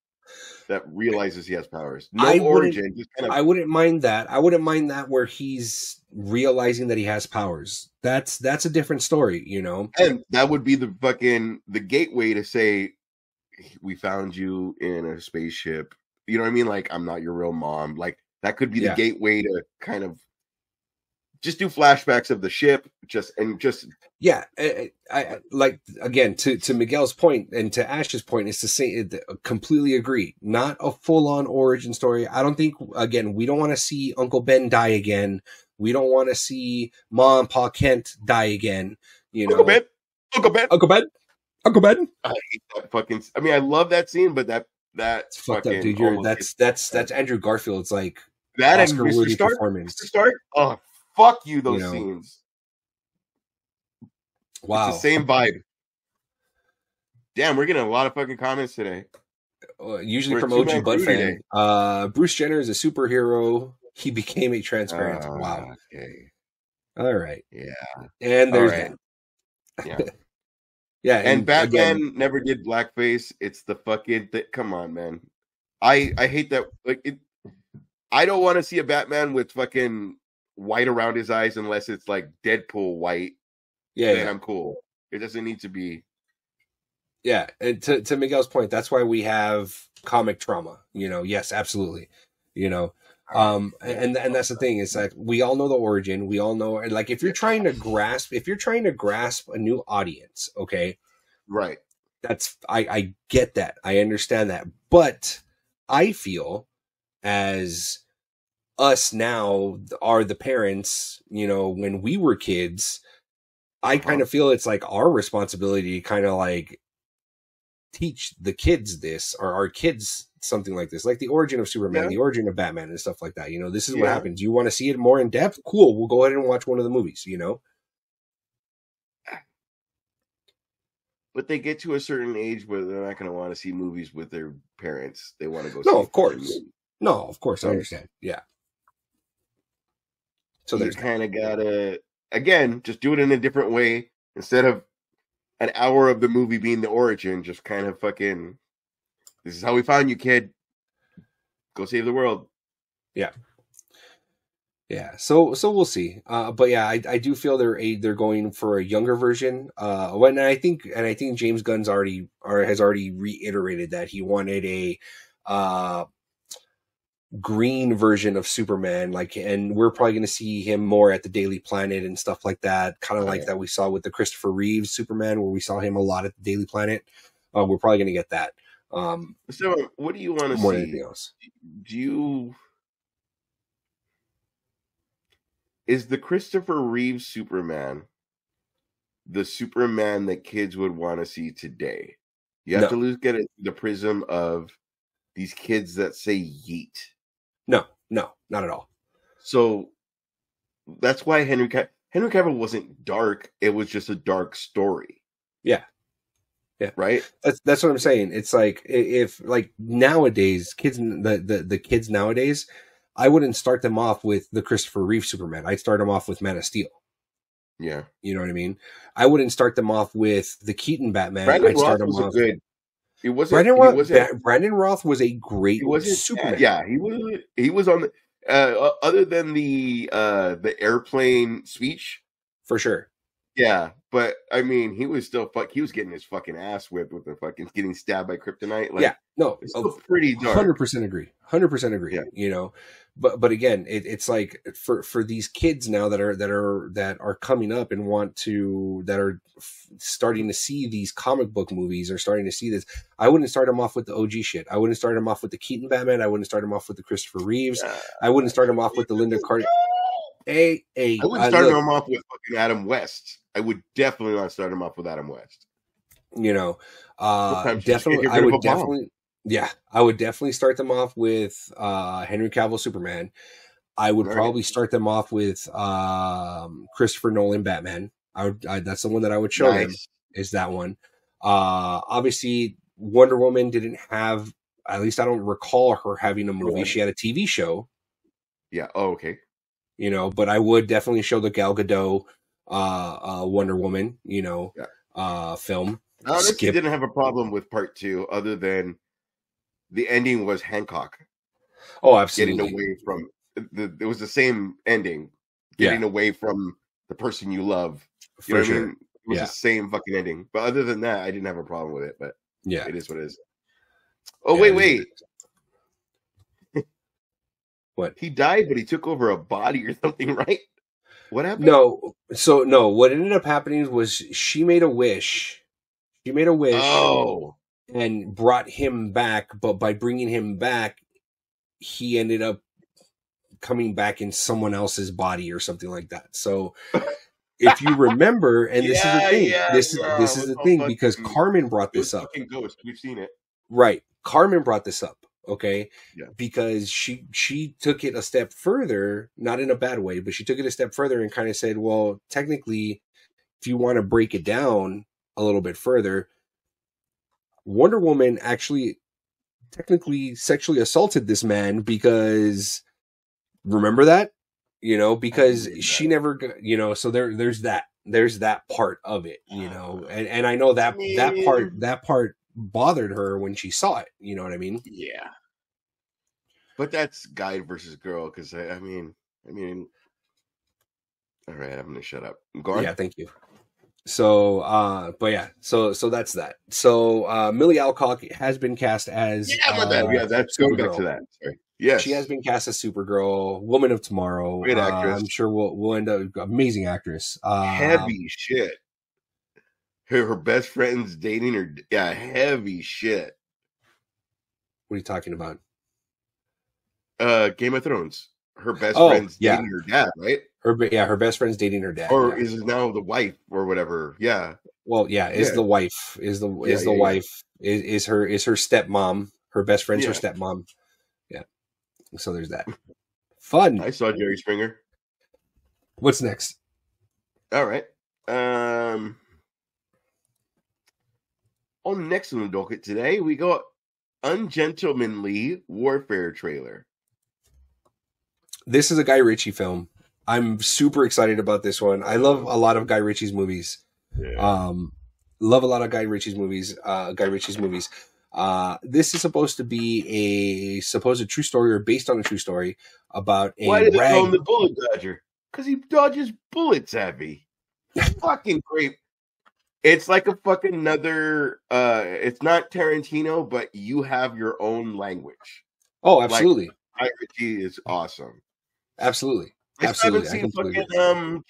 that realizes he has powers. No origin, just kind of. I wouldn't mind that. I wouldn't mind that where he's realizing that he has powers. That's a different story, you know. And that would be the gateway to say, we found you in a spaceship. You know what I mean? Like, I'm not your real mom. Like, that could be the gateway to kind of just do flashbacks of the ship. Yeah, I like, again, to Miguel's point and to Ash's point, is to say, completely agree. Not a full-on origin story. I don't think, again, we don't want to see Uncle Ben die again. We don't want to see Ma and Pa Kent die again. You know, Uncle Ben. I hate that fucking. I mean, I love that scene, but that's fucked up, dude. That's Andrew Garfield. It's like that Oscar-worthy performance. Mr. Stark. Oh, fuck you! Those scenes. Wow. It's the same vibe. Damn, we're getting a lot of fucking comments today. Usually from OG Bud fan. Bruce Jenner is a superhero. He became a transparent. Wow. Okay. All right. Yeah. And there's that. Yeah. Yeah. And Batman never did blackface. It's the fucking come on, man. I hate that. Like, I don't want to see a Batman with fucking white around his eyes unless it's like Deadpool white. Then I'm cool. It doesn't need to be. Yeah, and to Miguel's point, that's why we have comic trauma. You know, yes, absolutely. You know, and that's the thing. It's like we all know the origin. We all know, like, if you're trying to grasp a new audience, okay, right. That's I get that. I understand that, but I feel as us now are the parents. You know, when we were kids. I kind of feel it's like our responsibility to kind of like teach the kids this, or our kids something like this, like the origin of Superman, the origin of Batman and stuff like that. You know, this is what happens. You want to see it more in depth? Cool. We'll go ahead and watch one of the movies, you know? But they get to a certain age where they're not going to want to see movies with their parents. They want to go see of course. No, of course. I understand. Yeah. So there's kind of got to... Again, just do it in a different way. Instead of an hour of the movie being the origin, just kind of fucking, this is how we found you, kid. Go save the world. Yeah. Yeah. So we'll see. But yeah, I do feel they're going for a younger version. And I think James Gunn's has already reiterated that he wanted a green version of Superman, like, and we're probably going to see him more at the Daily Planet and stuff like that, kind of like that we saw with the Christopher Reeves Superman, where we saw him a lot at the Daily Planet. We're probably going to get that. So what do you want to see more than anything else? Is the Christopher Reeves Superman the Superman that kids would want to see today? You have to look at it through the prism of these kids that say yeet. No, not at all. So that's why Henry Cavill wasn't dark. It was just a dark story. Yeah. Right. That's what I'm saying. It's like, if like nowadays kids, the kids nowadays, I wouldn't start them off with the Christopher Reeve Superman. I'd start them off with Man of Steel. Yeah. You know what I mean? I wouldn't start them off with the Keaton Batman. Brandon Roth was a good. It wasn't. Brandon Roth was a great Superman. Yeah, he was on the other than the airplane speech for sure. Yeah, but I mean, he was still he was getting his fucking ass whipped with the fucking getting stabbed by kryptonite. Like, yeah, no, it's still pretty dark. 100% agree. 100% agree. Yeah. You know, but again, it's like for these kids now that are coming up and that are starting to see these comic book movies, or starting to see this. I wouldn't start them off with the OG shit. I wouldn't start them off with the Keaton Batman. I wouldn't start them off with the Christopher Reeves. I wouldn't start them off with the Linda Carter. I wouldn't start them off with fucking Adam West. I would definitely not start him off with Adam West. You know, definitely. I would definitely. Yeah, I would definitely start them off with Henry Cavill Superman. I would probably start them off with Christopher Nolan Batman. That's the one that I would show them, is that one. Obviously, Wonder Woman didn't have, at least I don't recall her having a movie. She had a TV show. Yeah. Oh, okay. You know, but I would definitely show the Gal Gadot Wonder Woman, you know, film. I honestly didn't have a problem with part 2, other than the ending was Hancock. Oh, absolutely. Getting away from it was the same ending. Getting away from the person you love. You know what I mean? It was the same fucking ending. But other than that, I didn't have a problem with it. But yeah, it is what it is. Oh, wait. What? He died, but he took over a body or something, right? What happened? No. So, no, what ended up happening was she made a wish. She made a wish. Oh. And brought him back. But by bringing him back, he ended up coming back in someone else's body or something like that. So, if you remember, and this is the thing, this is the thing, because Carmen brought this up. Ghost. We've seen it. Right. Carmen brought this up. Okay. Yeah. Because she took it a step further, not in a bad way, but she took it a step further and kind of said, well, technically, if you want to break it down a little bit further, Wonder Woman actually technically sexually assaulted this man, because remember that, you know, because she never, you know, so there's that part of it, you know, and I know that part bothered her when she saw it, you know what I mean? Yeah. But that's guy versus girl, because I mean, all right, I'm gonna shut up. Go on. Yeah, thank you. So, but yeah, so that's that. So, Millie Alcock has been cast as that's going back to that. Sorry. Yes, she has been cast as Supergirl, Woman of Tomorrow. Great actress. I'm sure we'll end up amazing actress. Heavy shit. Her best friend's dating her. Yeah, heavy shit. What are you talking about? Game of Thrones. Her best friend's dating her dad, right? Her best friend's dating her dad. Or is now the wife or whatever. Yeah. Well, is the wife. Is the wife. Is her stepmom. Her best friend's her stepmom. Yeah. So there's that. Fun. I saw Jerry Springer. What's next? All right. On next on the docket today, we got Ungentlemanly Warfare trailer. This is a Guy Ritchie film. I'm super excited about this one. I love a lot of Guy Ritchie's movies. Yeah. Love a lot of Guy Ritchie's movies. This is supposed to be a supposed true story, or based on a true story, about a Why did they call him the bullet dodger? Because he dodges bullets, Abby. Fucking great. It's like a fucking another. It's not Tarantino, but you have your own language. Oh, absolutely. Guy Ritchie is awesome. Absolutely. I haven't seen fucking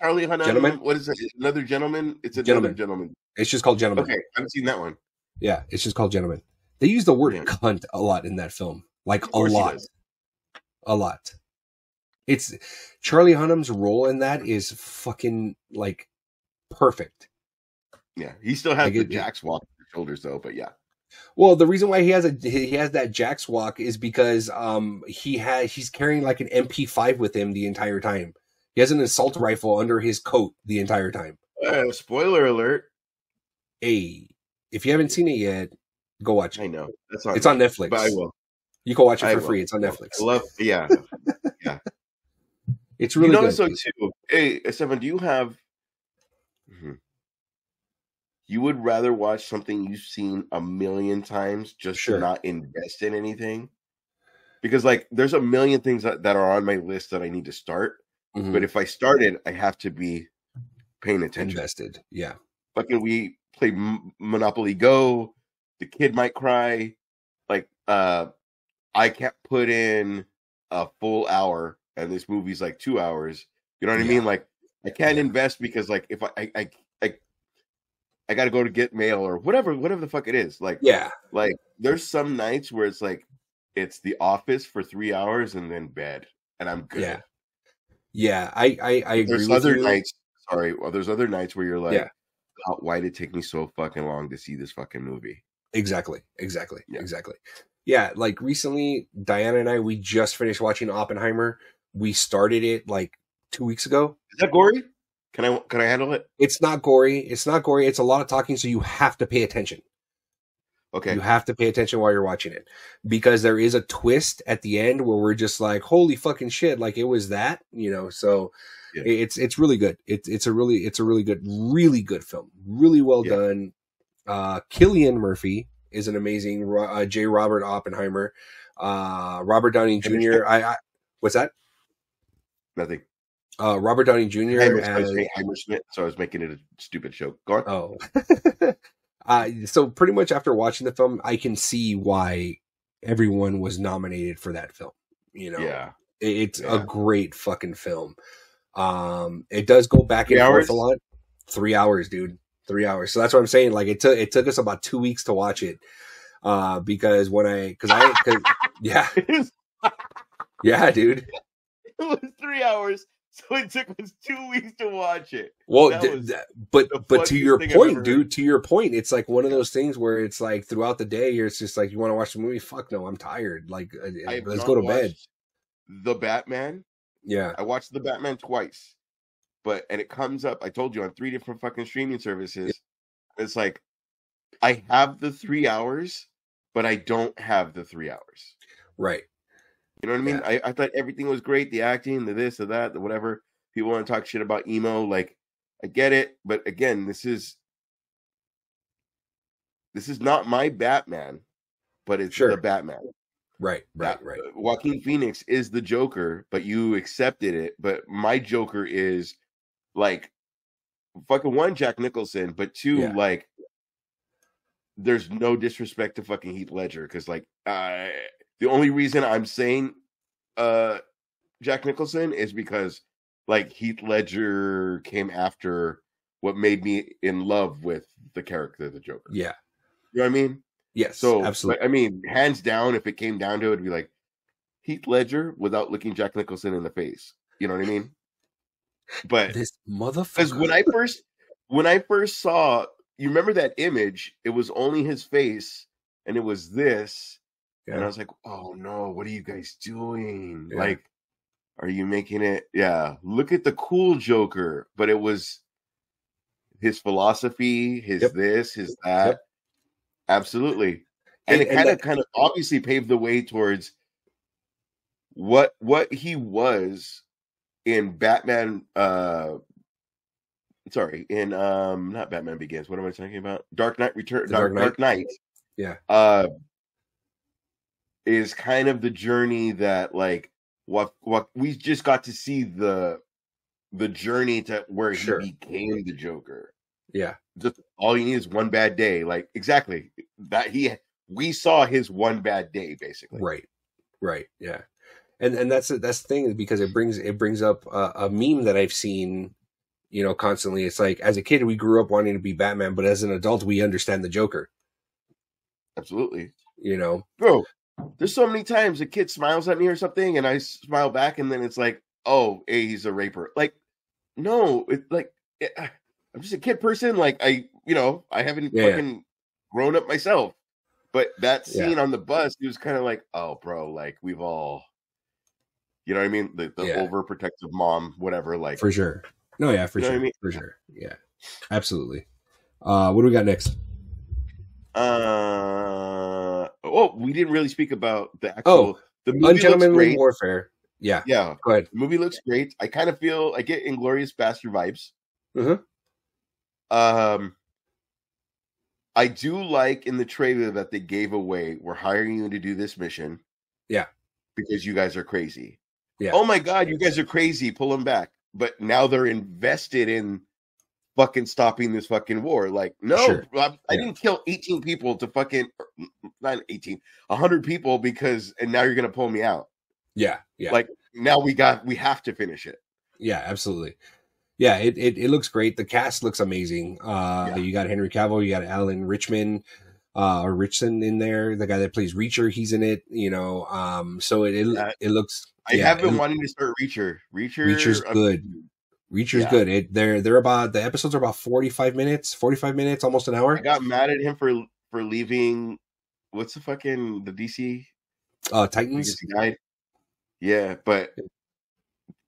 Charlie Hunnam. Gentleman? What is it? Another Gentleman? It's another Gentleman. It's just called Gentleman. Okay, I haven't seen that one. Yeah, it's just called Gentleman. They use the word cunt a lot in that film. Like a lot. A lot. It's Charlie Hunnam's role in that is fucking like perfect. Yeah, he still has the Jack's walk on his shoulders though, but yeah. Well, the reason why he has that Jack's walk is because he's carrying like an MP5 with him the entire time. He has an assault rifle under his coat the entire time. Spoiler alert. Hey, if you haven't seen it yet, go watch it. I know. It's on Netflix. But I will. You can watch it for free. It's on Netflix. Yeah. It's really good. So too. Hey, Esteban, do you have... You would rather watch something you've seen a million times just to not invest in anything? Because, like, there's a million things that are on my list that I need to start. Mm-hmm. But if I started, I have to be paying attention. Invested, yeah. Fucking we play Monopoly Go. The kid might cry. Like, I can't put in a full hour, and this movie's like 2 hours. You know what I mean? Like, I can't invest because, like, if I got to go to get mail or whatever the fuck it is. Like, like there's some nights where it's like, it's The Office for 3 hours and then bed, and I'm good. Yeah. I agree. There's other nights. Sorry. Well, there's other nights where you're like, why did it take me so fucking long to see this fucking movie? Exactly. Yeah. Like recently, Diana and I, we just finished watching Oppenheimer. We started it like 2 weeks ago. Is that gory? Can I handle it? It's not gory. It's not gory. It's a lot of talking, so you have to pay attention. Okay. You have to pay attention while you're watching it, because there is a twist at the end where we're just like, holy fucking shit, like it was that, so yeah. It's really good. It's a really good, really good film. Really well done. Cillian Murphy is an amazing J. Robert Oppenheimer. Robert Downey Jr. What's that? Nothing. Robert Downey Jr. So I was making it a stupid joke. Go on. Oh. So pretty much after watching the film, I can see why everyone was nominated for that film. Yeah. It's a great fucking film. It does go back and forth a lot. 3 hours, dude. 3 hours. So that's what I'm saying. Like it took us about 2 weeks to watch it. Because yeah. Yeah, dude. It was 3 hours. So it took us 2 weeks to watch it. Well, but to your point, dude, to your point, it's like one of those things where it's like throughout the day, it's just like, you want to watch the movie? Fuck no, I'm tired. Like, let's go to bed. The Batman. Yeah. I watched The Batman twice. And it comes up, I told you, on 3 different fucking streaming services. Yeah. It's like, I have the 3 hours, but I don't have the 3 hours. Right. You know what I mean? Yeah. I thought everything was great. The acting, the this, the that, the whatever. People want to talk shit about emo. Like, I get it. But again, this is not my Batman, but it's the Batman. Right. Joaquin Phoenix is the Joker, but you accepted it. But my Joker is like fucking one, Jack Nicholson, but two, like, there's no disrespect to fucking Heath Ledger, because like the only reason I'm saying Jack Nicholson is because like Heath Ledger came after what made me in love with the character of the Joker. Yeah. You know what I mean? Yes. So absolutely. I mean, hands down, if it came down to it, it'd be like Heath Ledger without looking Jack Nicholson in the face. You know what I mean? But this motherfucker. Because when I first saw, you remember that image? It was only his face, and it was this. Yeah. And I was like, oh no, what are you guys doing? Yeah. Like, are you making it? Yeah, look at the cool Joker. But it was his philosophy, his this, his that. Yep. Absolutely. And it kind of obviously paved the way towards what he was in Batman. In not Batman Begins. What am I talking about? Dark Knight Return. Dark Knight. Yeah. Is kind of the journey that like what we just got to see the journey to where he became the Joker. Yeah. Just all you need is one bad day. Like exactly that we saw his one bad day basically. Right. Yeah. And that's the thing, is because it brings up a meme that I've seen, constantly. It's like, as a kid, we grew up wanting to be Batman, but as an adult, we understand the Joker. Absolutely. Bro, there's so many times a kid smiles at me or something, and I smile back, and then it's like, oh, hey, he's a raper. Like, no, it's like, I'm just a kid person. Like, I haven't fucking grown up myself. But that scene on the bus, it was kind of like, oh, bro, like, we've all, you know what I mean? The overprotective mom, whatever, like. For sure. No, yeah, for sure. I mean? For sure. Yeah, absolutely. What do we got next? We didn't really speak about the actual. The movie Ungentlemanly Warfare. Yeah. Yeah. Go ahead. The movie looks great. I kind of feel I get Inglourious Bastard vibes. Mm-hmm. I do like in the trailer that they gave away, we're hiring you to do this mission. Yeah. Because you guys are crazy. Yeah. Oh my God, you guys are crazy. Pull them back. But now they're invested in fucking stopping this fucking war. Like, no, I didn't kill 18 people to fucking, not 18, 100 people and now you're going to pull me out. Yeah. Yeah. Like now we have to finish it. Yeah, absolutely. Yeah. It looks great. The cast looks amazing. You got Henry Cavill, you got Alan Richman in there. The guy that plays Reacher, he's in it, so it looks, I have been wanting to start Reacher. Reacher's good. Reacher's good. They're about, the episodes are about 45 minutes, almost an hour. I got mad at him for leaving. What's the DC? Titans. Guy? Yeah, but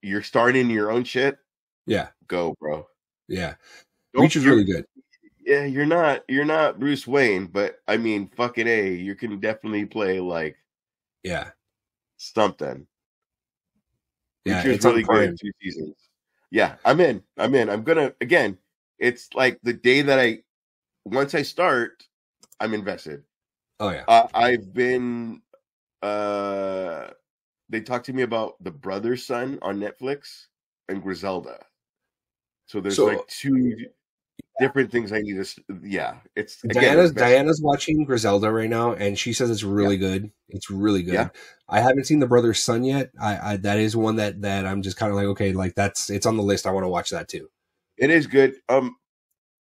you're starting your own shit, go, bro. Yeah. Reach is really good. Yeah, you're not Bruce Wayne, but I mean, fucking A, you can definitely play like something. Yeah, Reacher's really good. 2 seasons. Yeah, I'm in. I'm gonna again. It's like the day that once I start, I'm invested. Oh yeah. I've been. They talked to me about The Brother's Son on Netflix and Griselda. So there's like 2 different things I need to. Yeah, it's Diana's watching Griselda right now, and she says it's really good. It's really good. Yeah. I haven't seen The Brother's Son yet. I that is one that I'm just kind of like, okay, like it's on the list. I want to watch that too. It is good. I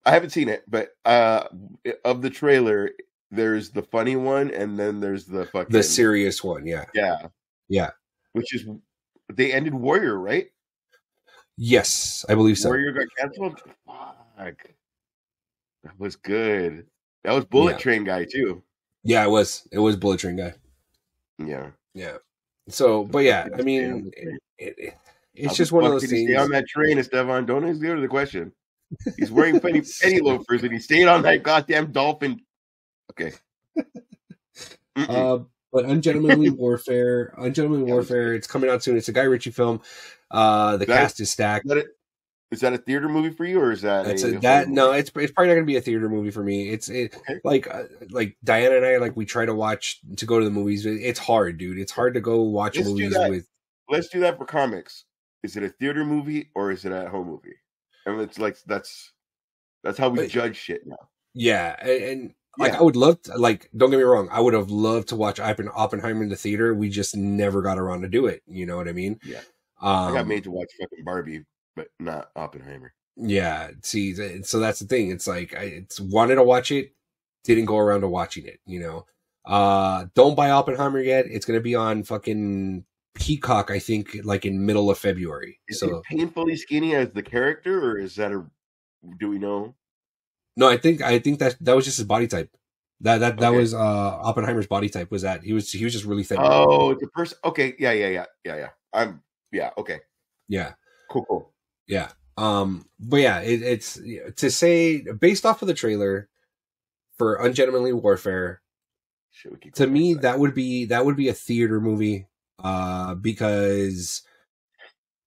haven't seen it, but of the trailer, there's the funny one, and then there's the serious one. Yeah. Which is they ended Warrior, right? Yes, I believe so. Warrior got canceled. Fuck. That was good. That was Bullet Train guy too. Yeah, it was. It was Bullet Train guy. Yeah. So, but yeah, I mean, it's just one of those things. Stay on that train, Esteban. Don't answer the question. He's wearing penny loafers, and he stayed on that goddamn dolphin. Okay. But Ungentlemanly Warfare, it's coming out soon. It's a Guy Ritchie film. The cast is stacked. Is that a theater movie for you, or is that no? It's probably not going to be a theater movie for me. Like Diana and I, like we try to go to the movies. It's hard, dude. It's hard to go watch movies with. Let's do that for Comix. Is it a theater movie or is it a home movie? And it's like that's how we judge shit now. Yeah, and like I would love to, like, don't get me wrong, I would have loved to watch Oppenheimer in the theater. We just never got around to do it. You know what I mean? Yeah. I got made to watch fucking Barbie, but not Oppenheimer. Yeah. See, so that's the thing. It's like I wanted to watch it, didn't go around to watching it. You know, don't buy Oppenheimer yet. It's gonna be on fucking Peacock, I think, like in middle of February. Is it painfully skinny as the character, or is that do we know? No, I think that was just his body type. That was Oppenheimer's body type. Was that he was just really thin. Oh, the person. Okay, yeah. Okay. Yeah. Cool. Yeah. But yeah, it's to say based off of the trailer for Ungentlemanly Warfare. To me, that would be a theater movie, because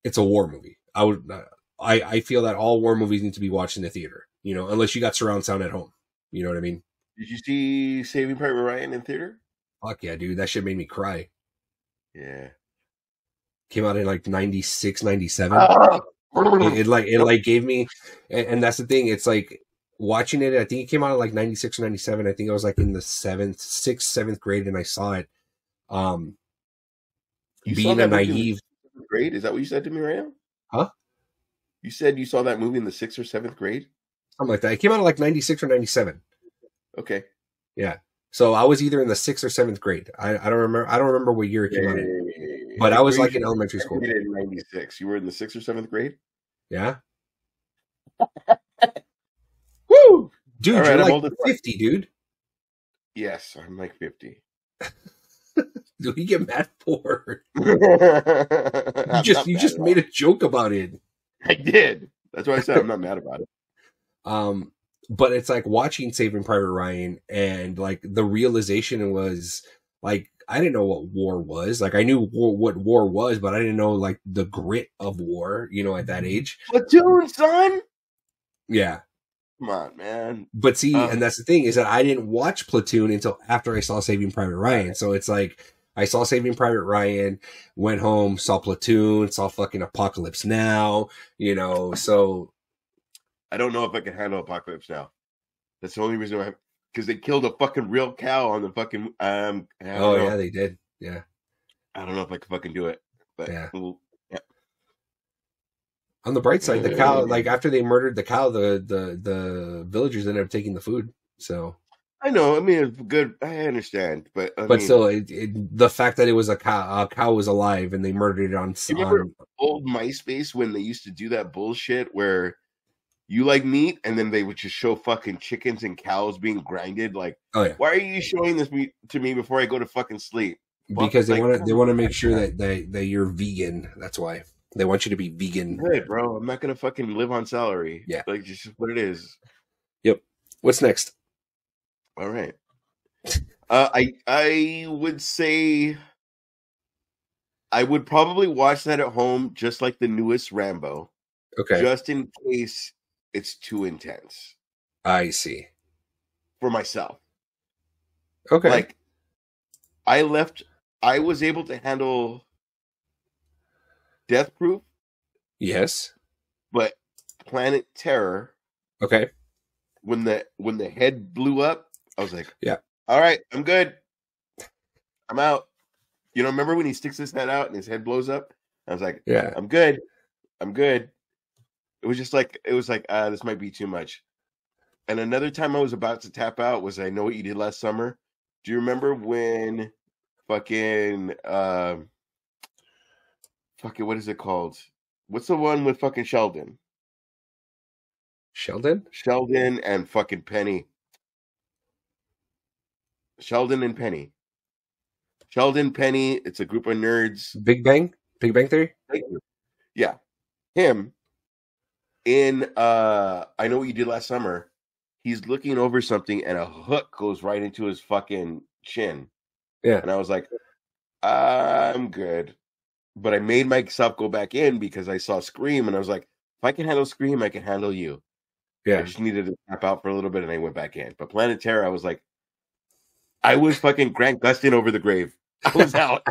it's a war movie. I feel that all war movies need to be watched in the theater. You know, unless you got surround sound at home. You know what I mean? Did you see Saving Private Ryan in theater? Fuck yeah, dude. That shit made me cry. Yeah. Came out in like 96, 97. It gave me, and that's the thing. It's like watching it. I think it came out in like 96 or 97. I think I was like in the 7th grade, and I saw it. Being a naive grade. Is that what you said to me right now? Huh? You said you saw that movie in the 6th or 7th grade? Something like that. It came out in like 96 or 97. Okay. Yeah. So I was either in the 6th or 7th grade. I don't remember what year it came out in. But I was like in elementary school. In 96. You were in the 6th or 7th grade? Yeah. Woo! Dude, right, you're like 50, dude. Yes, I'm like 50. Dude, you get mad for. You just made a joke about it. I did. That's why I said I'm not mad about it. But it's like watching Saving Private Ryan, and like the realization was like, I didn't know what war was. Like I knew what war was, but I didn't know like the grit of war, you know, at that age. Platoon, son. Yeah. Come on, man. But see, and that's the thing is that I didn't watch Platoon until after I saw Saving Private Ryan. So it's like, I saw Saving Private Ryan, went home, saw Platoon, saw fucking Apocalypse Now, you know, so. I don't know if I can handle Apocalypse Now. That's the only reason because they killed a fucking real cow on the fucking. Yeah, they did. Yeah. I don't know if I can fucking do it, but yeah. Yeah. On the bright side, the cow, like after they murdered the cow, the villagers ended up taking the food. So. I know. I mean, it's good. I understand, but still, the fact that it was a cow was alive and they murdered it on. You remember old MySpace when they used to do that bullshit where you like meat and then they would just show fucking chickens and cows being grinded? Like, oh yeah, why are you showing this to me before I go to fucking sleep? Because they want to make sure that you're vegan. That's why. They want you to be vegan. Good, bro. I'm not gonna fucking live on salary. Yeah. Like, just what it is. Yep. What's next? All right. I would say I would probably watch that at home, just like the newest Rambo. Okay. Just in case it's too intense. I see. For myself. Okay. Like, I was able to handle Death Proof. Yes. But Planet Terror. Okay. When the head blew up, I was like, yeah. All right, I'm good. I'm out. You know, remember when he sticks his head out and his head blows up? I was like, yeah, I'm good. It was just like, this might be too much. And another time I was about to tap out was I Know What You Did Last Summer. Do you remember when fucking what is it called? What's the one with fucking Sheldon? Sheldon and fucking Penny. Sheldon and Penny. Sheldon, Penny, it's a group of nerds. Big Bang Theory? Yeah. Him in I Know What You Did Last Summer. He's looking over something and a hook goes right into his fucking chin. Yeah. And I was like, I'm good. But I made myself go back in because I saw Scream and I was like, if I can handle Scream, I can handle you. Yeah. I just needed to tap out for a little bit and I went back in. But Planet Terror, I was like, I was fucking Grant Gustin over the grave. I was out.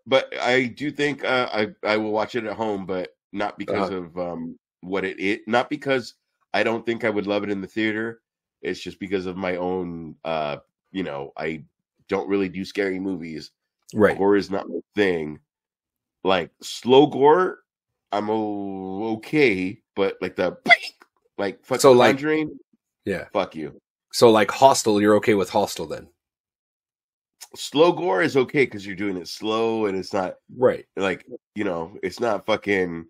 But I do think I will watch it at home, but not because of what it is. Not because I don't think I would love it in the theater. It's just because of my own, I don't really do scary movies. Right. Gore is not my thing. Like slow gore, I'm okay, but like fucking Conjuring, yeah, fuck you. So like Hostel, you're okay with Hostel then? Slow gore is okay because you're doing it slow and it's not right. Like, it's not fucking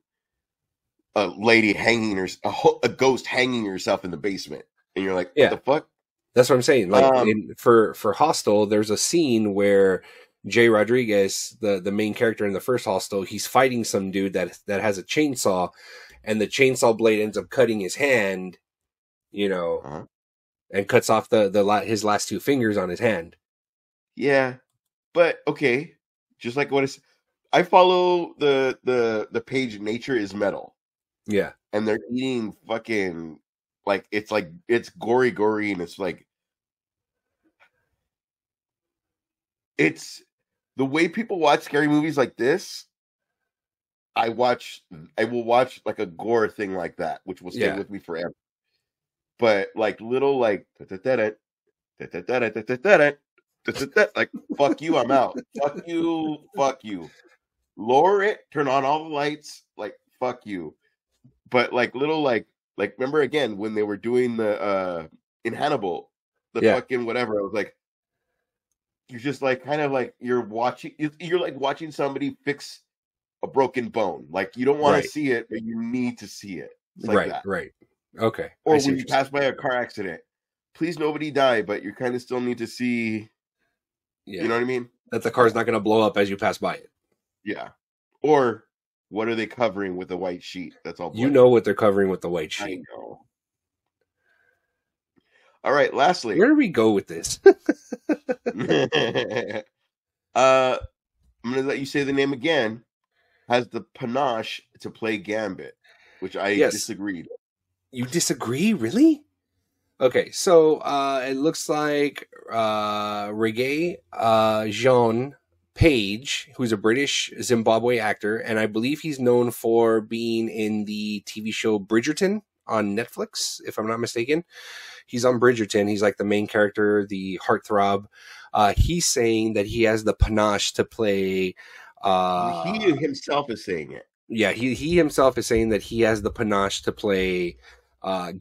a lady hanging a ghost hanging herself in the basement, and you're like, what the fuck? That's what I'm saying. Like for Hostel, there's a scene where Jay Rodriguez, the main character in the first Hostel, he's fighting some dude that has a chainsaw, and the chainsaw blade ends up cutting his hand, and cuts off his last two fingers on his hand. Yeah, but okay, just like I follow the page Nature is Metal. Yeah, and they're eating fucking it's gory, and it's like it's the way people watch scary movies like this. I will watch like a gore thing like that, which will stay with me forever. But like little like like fuck you, I'm out. Fuck you. Lower it, turn on all the lights, like fuck you. But like little like remember again when they were doing the in Hannibal, the fucking whatever, I was like, you're just like kind of like you're like watching somebody fix a broken bone. Like you don't want to see it, but you need to see it. It's like that. Right. Okay. Or when you pass by a car accident, please nobody die, but you kind of still need to see. Yeah. You know what I mean? That the car's not going to blow up as you pass by it. Yeah. Or what are they covering with a white sheet? That's all. You know what they're covering with the white sheet. I know. All right. Lastly, where do we go with this? I'm going to let you say the name again. Has the panache to play Gambit, which I disagreed. You disagree? Really? Okay, so it looks like Reggae Jean Page, who's a British Zimbabwe actor, and I believe he's known for being in the TV show Bridgerton on Netflix, if I'm not mistaken. He's on Bridgerton. He's like the main character, the heartthrob. He's saying that he has the panache to play... he himself is saying it. Yeah, he himself is saying that he has the panache to play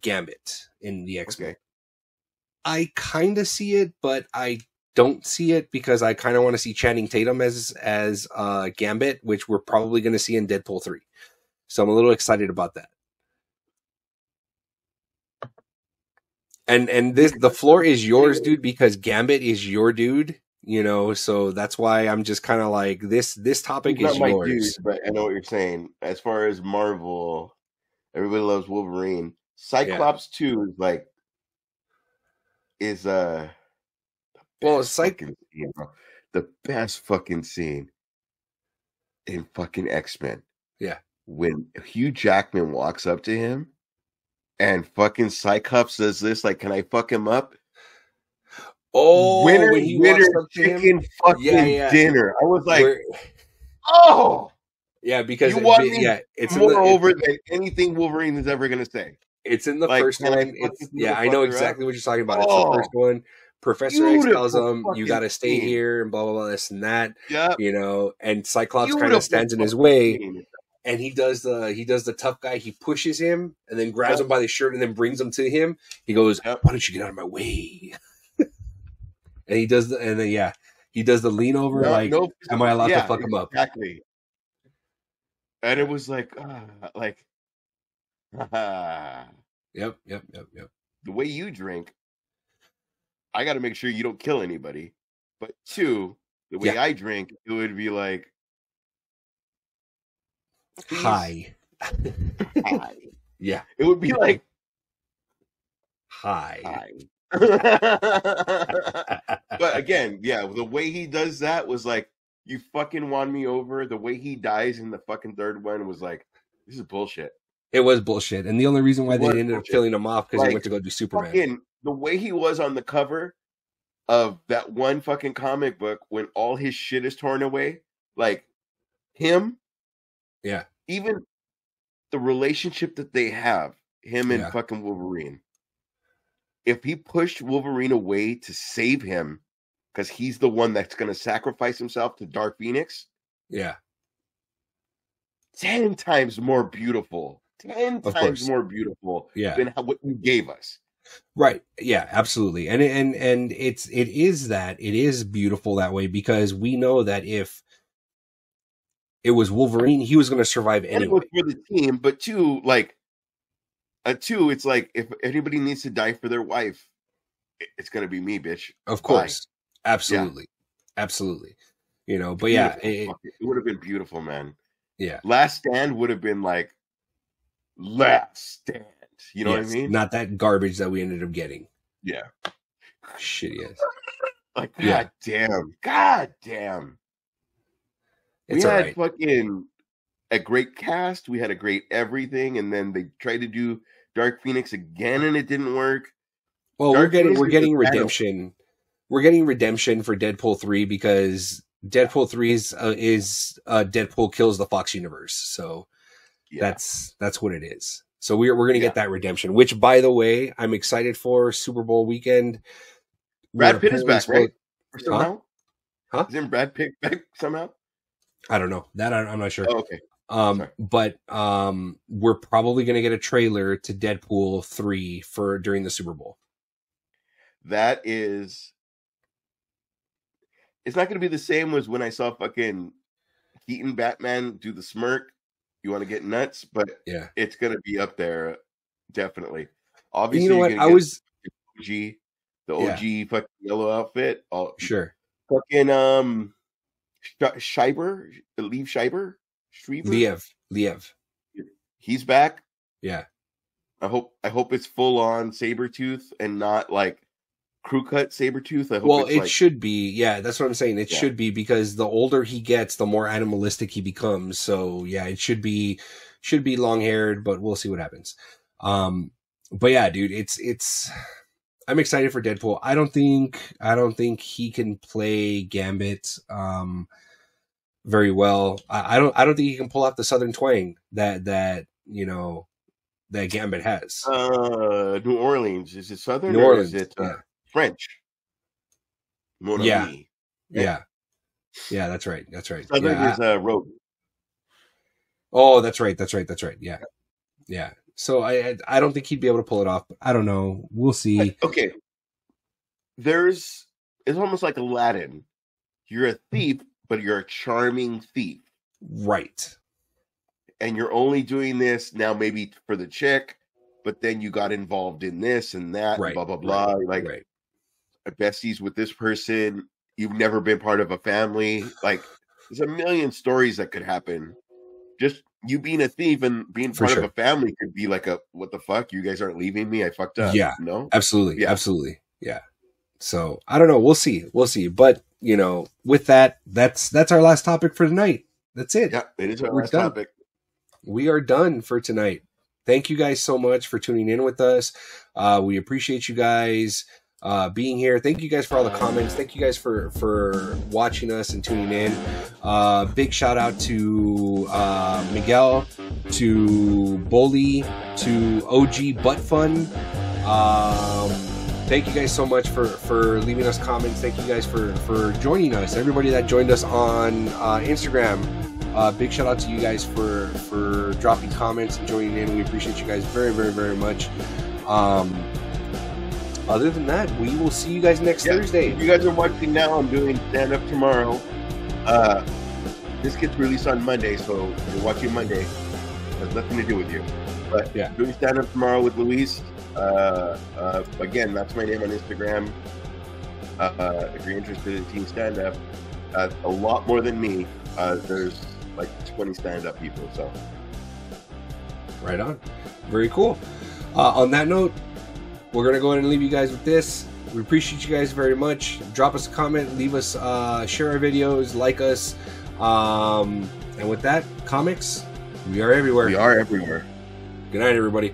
Gambit in the X-Men. Okay. I kind of see it, but I don't see it because I kind of want to see Channing Tatum as Gambit, which we're probably going to see in Deadpool 3. So I'm a little excited about that. And the floor is yours, dude, because Gambit is your dude. you know, so that's why I'm just kind of like, this topic is yours. Dude, but I know what you're saying. As far as Marvel, everybody loves Wolverine. Cyclops 2 is like, the best fucking scene in fucking X-Men. Yeah. When Hugh Jackman walks up to him and fucking Cyclops says this, like, can I fuck him up? Oh, winner, when he walks up to chicken him? fucking dinner. I was like, yeah, because you want me it's more over than anything Wolverine is ever gonna say. It's in the first one. I know exactly what you're talking about. It's the first one. Professor X tells him, you got to stay here and blah, blah, blah, this and that. Yeah. You know, and Cyclops kind of stands in his way. And he does the tough guy. He pushes him and then grabs him by the shirt and then brings him to him. He goes, why don't you get out of my way? And he does he does the lean over, am I allowed to fuck him up? Exactly. And it was like, Yep. The way you drink, I got to make sure you don't kill anybody. But 2, the way I drink, it would be like, hi. Hi. Yeah. It would be like, hi. But again, the way he does that was like, you fucking won me over. The way he dies in the fucking third one was like, this is bullshit. It was bullshit. And the only reason why they ended up killing him off because he went to go do Superman. Fucking, the way he was on the cover of that one fucking comic book when all his shit is torn away, like him. Yeah. Even the relationship that they have, him and fucking Wolverine. If he pushed Wolverine away to save him, because he's the one that's going to sacrifice himself to Dark Phoenix. Yeah. 10 times more beautiful. 10 times more beautiful than what you gave us. Right. Yeah, absolutely. And it is beautiful that way because we know that if it was Wolverine, he was going to survive anyway. And it was for the team, but 2, it's like if anybody needs to die for their wife, it's going to be me, bitch. Of course. Bye. Absolutely. Yeah. Absolutely. You know, but it would have been beautiful, man. Yeah. Last Stand would have been like Last Stand. You know what I mean? Not that garbage that we ended up getting. Yeah. Shitty ass. Like, God damn. We had fucking a great cast. We had a great everything, and then they tried to do Dark Phoenix again, and it didn't work. Well, we're getting redemption. We're getting redemption for Deadpool 3 because Deadpool 3 is Deadpool kills the Fox universe. So that's what it is. So we're going to get that redemption, which, by the way, I'm excited for Super Bowl weekend. Brad Pitt is back, right? Somehow? Huh? Isn't Brad Pitt back somehow? I don't know. That I'm not sure. Oh, okay. But we're probably going to get a trailer to Deadpool 3 during the Super Bowl. That is... It's not going to be the same as when I saw fucking Keaton Batman do the smirk. You want to get nuts, but it's going to be up there, definitely. Obviously, you know what? the OG fucking yellow outfit. Sure. Fucking Schreiber, Liev. He's back. Yeah. I hope it's full on Sabretooth and not like crew cut Sabretooth. I hope it should be. Yeah, that's what I'm saying. It should be because the older he gets, the more animalistic he becomes. So yeah, it should be long haired, but we'll see what happens. But yeah, dude, it's I'm excited for Deadpool. I don't think he can play Gambit very well. I don't think he can pull off the Southern twang that Gambit has. New Orleans, is it Southern? New Orleans, or is it French? Yeah, that's right. Southern is Rogue. Oh, that's right. Yeah. So I don't think he'd be able to pull it off. But I don't know. We'll see. Okay. It's almost like Aladdin. You're a thief, but you're a charming thief. Right. And you're only doing this now maybe for the chick, but then you got involved in this and that, right. blah, blah, blah. Right. Besties with this person. you've never been part of a family. Like, there's a million stories that could happen. Just you being a thief and being part of a family could be like a, what the fuck? You guys aren't leaving me? I fucked up. Yeah. No? Absolutely. Yeah. Absolutely. Yeah. So I don't know. We'll see. But with that, that's our last topic for tonight. That's it. Yeah, it is our last topic. We are done for tonight. Thank you guys so much for tuning in with us. We appreciate you guys being here. Thank you guys for all the comments. Thank you guys for watching us and tuning in. Big shout out to Miguel, to Bully, to OG Butt Fun. Thank you guys so much for leaving us comments. Thank you guys for joining us. Everybody that joined us on Instagram, big shout out to you guys for dropping comments and joining in. We appreciate you guys very, very, very much. Other than that, we will see you guys next Thursday. If you guys are watching now, I'm doing stand-up tomorrow. This gets released on Monday, so if you're watching Monday, it has nothing to do with you. But doing stand-up tomorrow with Luis. Again, that's my name on Instagram. If you're interested in team stand-up, a lot more than me. There's like 20 stand-up people. So, right on. Very cool. On that note, we're gonna go ahead and leave you guys with this. We appreciate you guys very much. Drop us a comment, leave us, share our videos, like us, and with that, Comix, we are everywhere. We are everywhere. Good night, everybody.